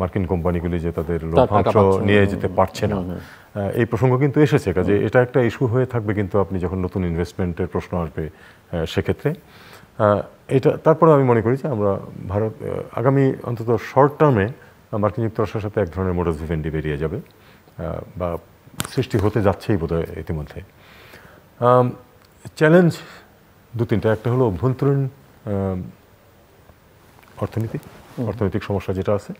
মার্কিন কোম্পানিগুলি যে তাদের লভ্যাংশ নিয়ে যেতে পারছে না, এই প্রসঙ্গ কিন্তু এসেছে। কাজে এটা একটা ইস্যু হয়ে থাকবে, কিন্তু আপনি যখন নতুন ইনভেস্টমেন্টের প্রশ্ন আসবে সেক্ষেত্রে এটা। তারপরে আমি মনে করি যে আমরা ভারত আগামী অন্তত শর্ট টার্মে মার্কিন যুক্তরাষ্ট্রের সাথে এক ধরনের মোডাস ভিভেন্ডি বেরিয়ে যাবে, বা সৃষ্টি হতে যাচ্ছেই বোধহয় ইতিমধ্যে। চ্যালেঞ্জ 2-3টা। একটা হলো অভ্যন্তরীণ অর্থনৈতিক সমস্যা যেটা আছে।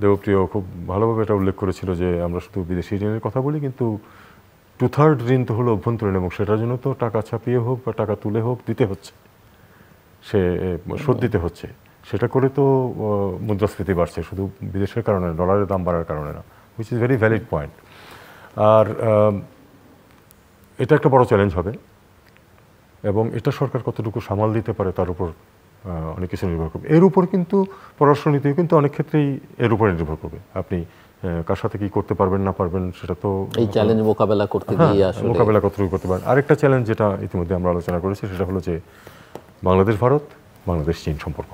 দেবপ্রিয় খুব ভালোভাবে এটা উল্লেখ করেছিল যে আমরা শুধু বিদেশি ঋণের কথা বলি, কিন্তু 2/3 ঋণ তো হলো অভ্যন্তরীণ, এবং সেটার জন্য তো টাকা ছাপিয়ে হোক বা টাকা তুলে হোক দিতে হচ্ছে, সে শোধ দিতে হচ্ছে। সেটা করে তো মুদ্রাস্ফীতি বাড়ছে, শুধু বিদেশের কারণে, ডলারের দাম বাড়ার কারণে না, which is very valid point. আর এটা একটা বড় চ্যালেঞ্জ হবে, এবং এটা সরকার কতটুকু সামাল দিতে পারে তার উপর অনেক কিছু নির্ভর করবে। এর উপর কিন্তু পররাষ্ট্রনীতিও কিন্তু অনেক ক্ষেত্রেই এর উপরে নির্ভর করবে। আপনি কার সাথে কি করতে পারবেন না পারবেন, সেটা তো এই চ্যালেঞ্জ মোকাবেলা করতে গিয়ে আসলে মোকাবেলা কতটুকু করতে পারেন। আরেকটা চ্যালেঞ্জ যেটা ইতিমধ্যে আমরা আলোচনা করেছি, সেটা হলো যে বাংলাদেশ ভারত, বাংলাদেশ চীন সম্পর্ক।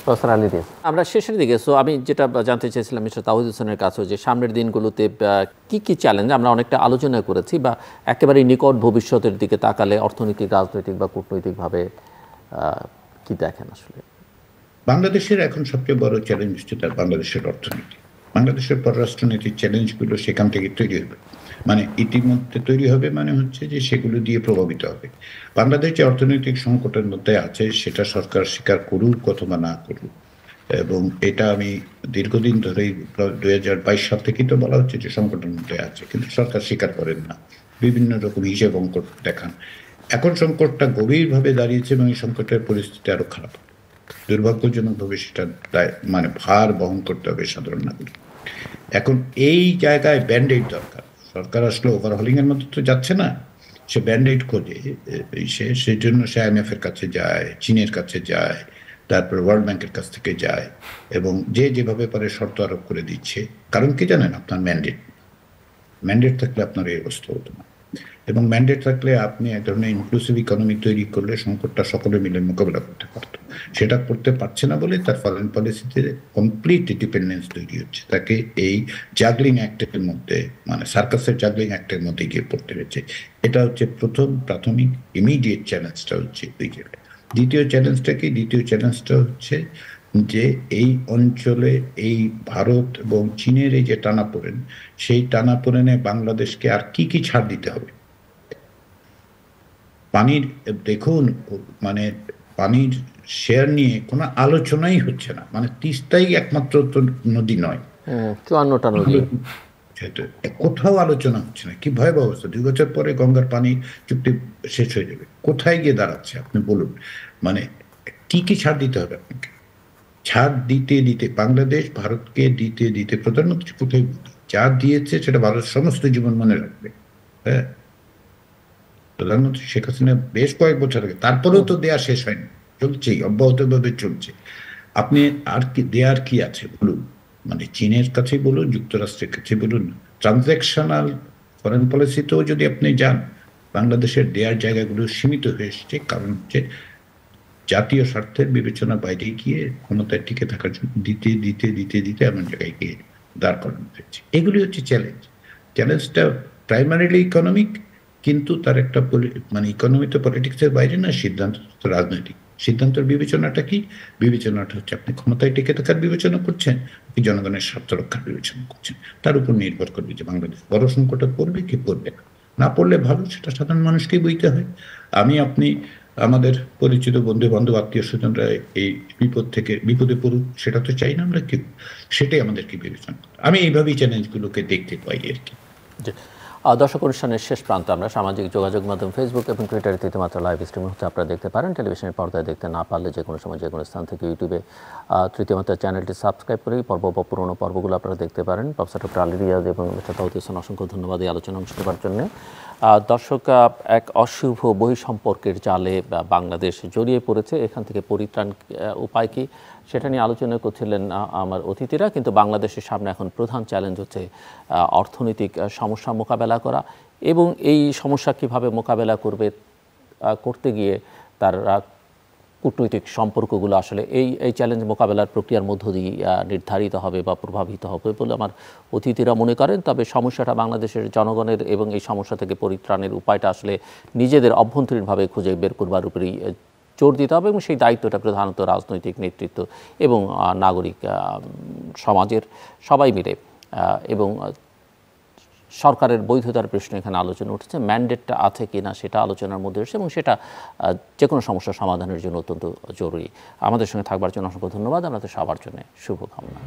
প্রফেসর আলী রিয়াজ। আমরা শেষের দিকে, সো আমি যেটা জানতে চাইছিলাম মিস্টার তাওহিদ হোসেনের কাছেও, যে সামনের দিনগুলোতে কি কি চ্যালেঞ্জ আমরা অনেকটা আলোচনা করেছি, বা একেবারে নিকট ভবিষ্যতের দিকে তাকালে অর্থনৈতিক, রাজনৈতিক বা কূটনৈতিকভাবে কি দেখেন আসলে? বাংলাদেশের এখন সবচেয়ে বড় চ্যালেঞ্জ হচ্ছে তার বাংলাদেশের অর্থনীতি। বাংলাদেশের পররাষ্ট্রনীতির চ্যালেঞ্জগুলো সেখান থেকে তৈরি হবে, মানে ইতিমধ্যে তৈরি হবে, মানে হচ্ছে যে সেগুলো দিয়ে প্রভাবিত হবে। বাংলাদেশ যে অর্থনৈতিক সংকটের মধ্যে আছে সেটা সরকার স্বীকার করুক অথবা না করুক, এবং এটা আমি দীর্ঘদিন ধরেই 2022 সাল থেকেই তো বলা হচ্ছে যে সংকটের মধ্যে আছে, কিন্তু সরকার স্বীকার করেন না, বিভিন্ন রকম হিসেব অঙ্ক দেখান। এখন সংকটটা গভীরভাবে দাঁড়িয়েছে এবং এই সংকটের পরিস্থিতি আরো খারাপ। দুর্ভাগ্যজনকভাবে সেটা মানে ভার বহন করতে হবে সাধারণ নাগরিক। এখন এই জায়গায় ব্যান্ডেড দরকার। সরকার আসলে ওভারহলিং এর মধ্যে তো যাচ্ছে না, সে ব্যান্ডেড খোঁজে, সেই জন্য সে IMF এর কাছে যায়, চীনের কাছে যায়, তারপর ওয়ার্ল্ড ব্যাংকের কাছ থেকে যায়, এবং যে যেভাবে পারে শর্ত আরোপ করে দিচ্ছে। কারণ কি জানেন, আপনার ম্যান্ডেট থাকলে আপনার এই অবস্থা হতো না, এবং ম্যান্ডেট থাকলে আপনি এক ধরনের ইনক্লুসিভ ইকোনমি তৈরি করলে সংকটটা সকলে মিলে মোকাবেলা করতে পারত। সেটা করতে পারছে না বলে তার ফরেন পলিসিতে কমপ্লিট ডিপেন্ডেন্স তৈরি হচ্ছে, তাকে এই জাগলিং অ্যাক্টের মধ্যে, মানে সার্কাসের জাগলিং অ্যাক্টের মধ্যে গিয়ে পড়তে হয়েছে। এটা হচ্ছে প্রথম প্রাথমিক ইমিডিয়েট চ্যালেঞ্জটা হচ্ছে ওই জায়গায়। দ্বিতীয় চ্যালেঞ্জটা হচ্ছে যে এই অঞ্চলে এই ভারত এবং চীনের এই যে টানাপোড়েন, সেই টানাপোড়েনে বাংলাদেশকে আর কি কি ছাড় দিতে হবে। পানির, দেখুন, মানে পানির শেয়ার নিয়ে কোনো আলোচনাই হচ্ছে না, মানে তিস্তাই একমাত্র তো নদী নয়, 54টা নদী, কোথাও আলোচনা হচ্ছে না। কি ভয়াবহ অবস্থা! 2 বছর পরে গঙ্গার পানি চুক্তি শেষ হয়ে যাবে, কোথায় গিয়ে দাঁড়াচ্ছে আপনি বলুন? মানে কি কি ছাড় দিতে হবে আপনাকে? ছাড় দিতে দিতে বাংলাদেশ ভারতকে দিতে দিতে প্রধানমন্ত্রী কোথায় যা দিয়েছে সেটা ভারত সমস্ত জীবন মনে রাখবে। হ্যাঁ, প্রধানমন্ত্রী শেখ হাসিনা বেশ কয়েক বছর আগে, তারপরেও তো দেয়া শেষ হয়নি, চলছে, অব্যাহতভাবে চলছে। আপনি আর কি দেয়ার কি আছে বলুন? মানে চীনের কাছে বলুন, যুক্তরাষ্ট্রের কাছে বলুন, ট্রানজ্যাকশনাল ফরেন পলিসিতেও যদি আপনি যান, বাংলাদেশের দেয়ার জায়গাগুলো সীমিত হয়ে এসছে। কারণ হচ্ছে জাতীয় স্বার্থের বিবেচনা বাইরে গিয়ে ক্ষমতায় টিকে থাকার জন্য দিতে দিতে দিতে দিতে এমন জায়গায় গিয়ে দাঁড় করানো হয়েছে। এগুলি হচ্ছে চ্যালেঞ্জটা প্রাইমারিলি ইকোনমিক, কিন্তু তার একটা মানে ইকোনমি তো পলিটিক্সের বাইরে না, সিদ্ধান্ত তো রাজনৈতিক। সিদ্ধান্তের বিবেচনাটা কি? বিবেচনাটা হচ্ছে আপনি ক্ষমতায় টিকে থাকার বিবেচনা করছেন কি জনগণের স্বার্থ রক্ষার বিবেচনা করছেন। তার উপর নির্ভর করবে যে বাংলাদেশ বড় সংকটে পড়বে কি পড়বে না। না পড়লে ভালো, সেটা সাধারণ মানুষকেই বইতে হয়। আপনি আমাদের পরিচিত বন্ধু বান্ধব আত্মীয় স্বজনরা এই বিপদে পড়ুক, সেটা তো চাই না আমরা কেউ। সেটাই আমাদেরকে বিবেচনা করতে। আমি এইভাবেই চ্যালেঞ্জগুলোকে দেখতে পাই আর কি। দর্শক, অনুষ্ঠানের শেষ প্রান্তে আমরা সামাজিক যোগাযোগ মাধ্যম ফেসবুক এবং টুইটারে মাত্র লাইভ স্ট্রিম হচ্ছে, আপনারা দেখতে পারেন। টেলিভিশনের পর্দায় দেখতে না পারলে যে কোনো সময় যে কোনো স্থান থেকে ইউটিউবে তৃতীয় মাত্রার চ্যানেলটি সাবস্ক্রাইব করেই পর্ব বা পুরোনো পর্বগুলো আপনারা দেখতে পারেন। প্রফেসর ডক্টর আলী রিয়াজ এবং মিস্টার তাওহিদ হোসেন, অসংখ্য ধন্যবাদ এই আলোচনা অংশ নেওয়ার জন্য। দর্শক, এক অশুভ বহিঃসম্পর্কের জালে বাংলাদেশ জড়িয়ে পড়েছে, এখান থেকে পরিত্রাণ উপায় কি সেটা নিয়ে আলোচনা করছিলেন আমার অতিথিরা। কিন্তু বাংলাদেশের সামনে এখন প্রধান চ্যালেঞ্জ হচ্ছে অর্থনৈতিক সমস্যা মোকাবেলা করা, এবং এই সমস্যা কীভাবে মোকাবেলা করতে গিয়ে তার কূটনৈতিক সম্পর্কগুলো আসলে এই চ্যালেঞ্জ মোকাবেলার প্রক্রিয়ার মধ্য দিয়ে নির্ধারিত হবে বা প্রভাবিত হবে বলে আমার অতিথিরা মনে করেন। তবে সমস্যাটা বাংলাদেশের জনগণের, এবং এই সমস্যা থেকে পরিত্রাণের উপায়টা আসলে নিজেদের অভ্যন্তরীণভাবে খুঁজে বের করবার উপরেই জোর দিতে হবে, এবং সেই দায়িত্বটা প্রধানত রাজনৈতিক নেতৃত্ব এবং নাগরিক সমাজের সবাই মিলে, এবং সরকারের বৈধতার প্রশ্ন এখানে আলোচনা উঠেছে। ম্যান্ডেটটা আছে কি না সেটা আলোচনার মধ্যে এসেছে, এবং সেটা যে কোনো সমস্যা সমাধানের জন্য অত্যন্ত জরুরি। আমাদের সঙ্গে থাকবার জন্য অসংখ্য ধন্যবাদ। আমাদের সবার জন্য শুভকামনা।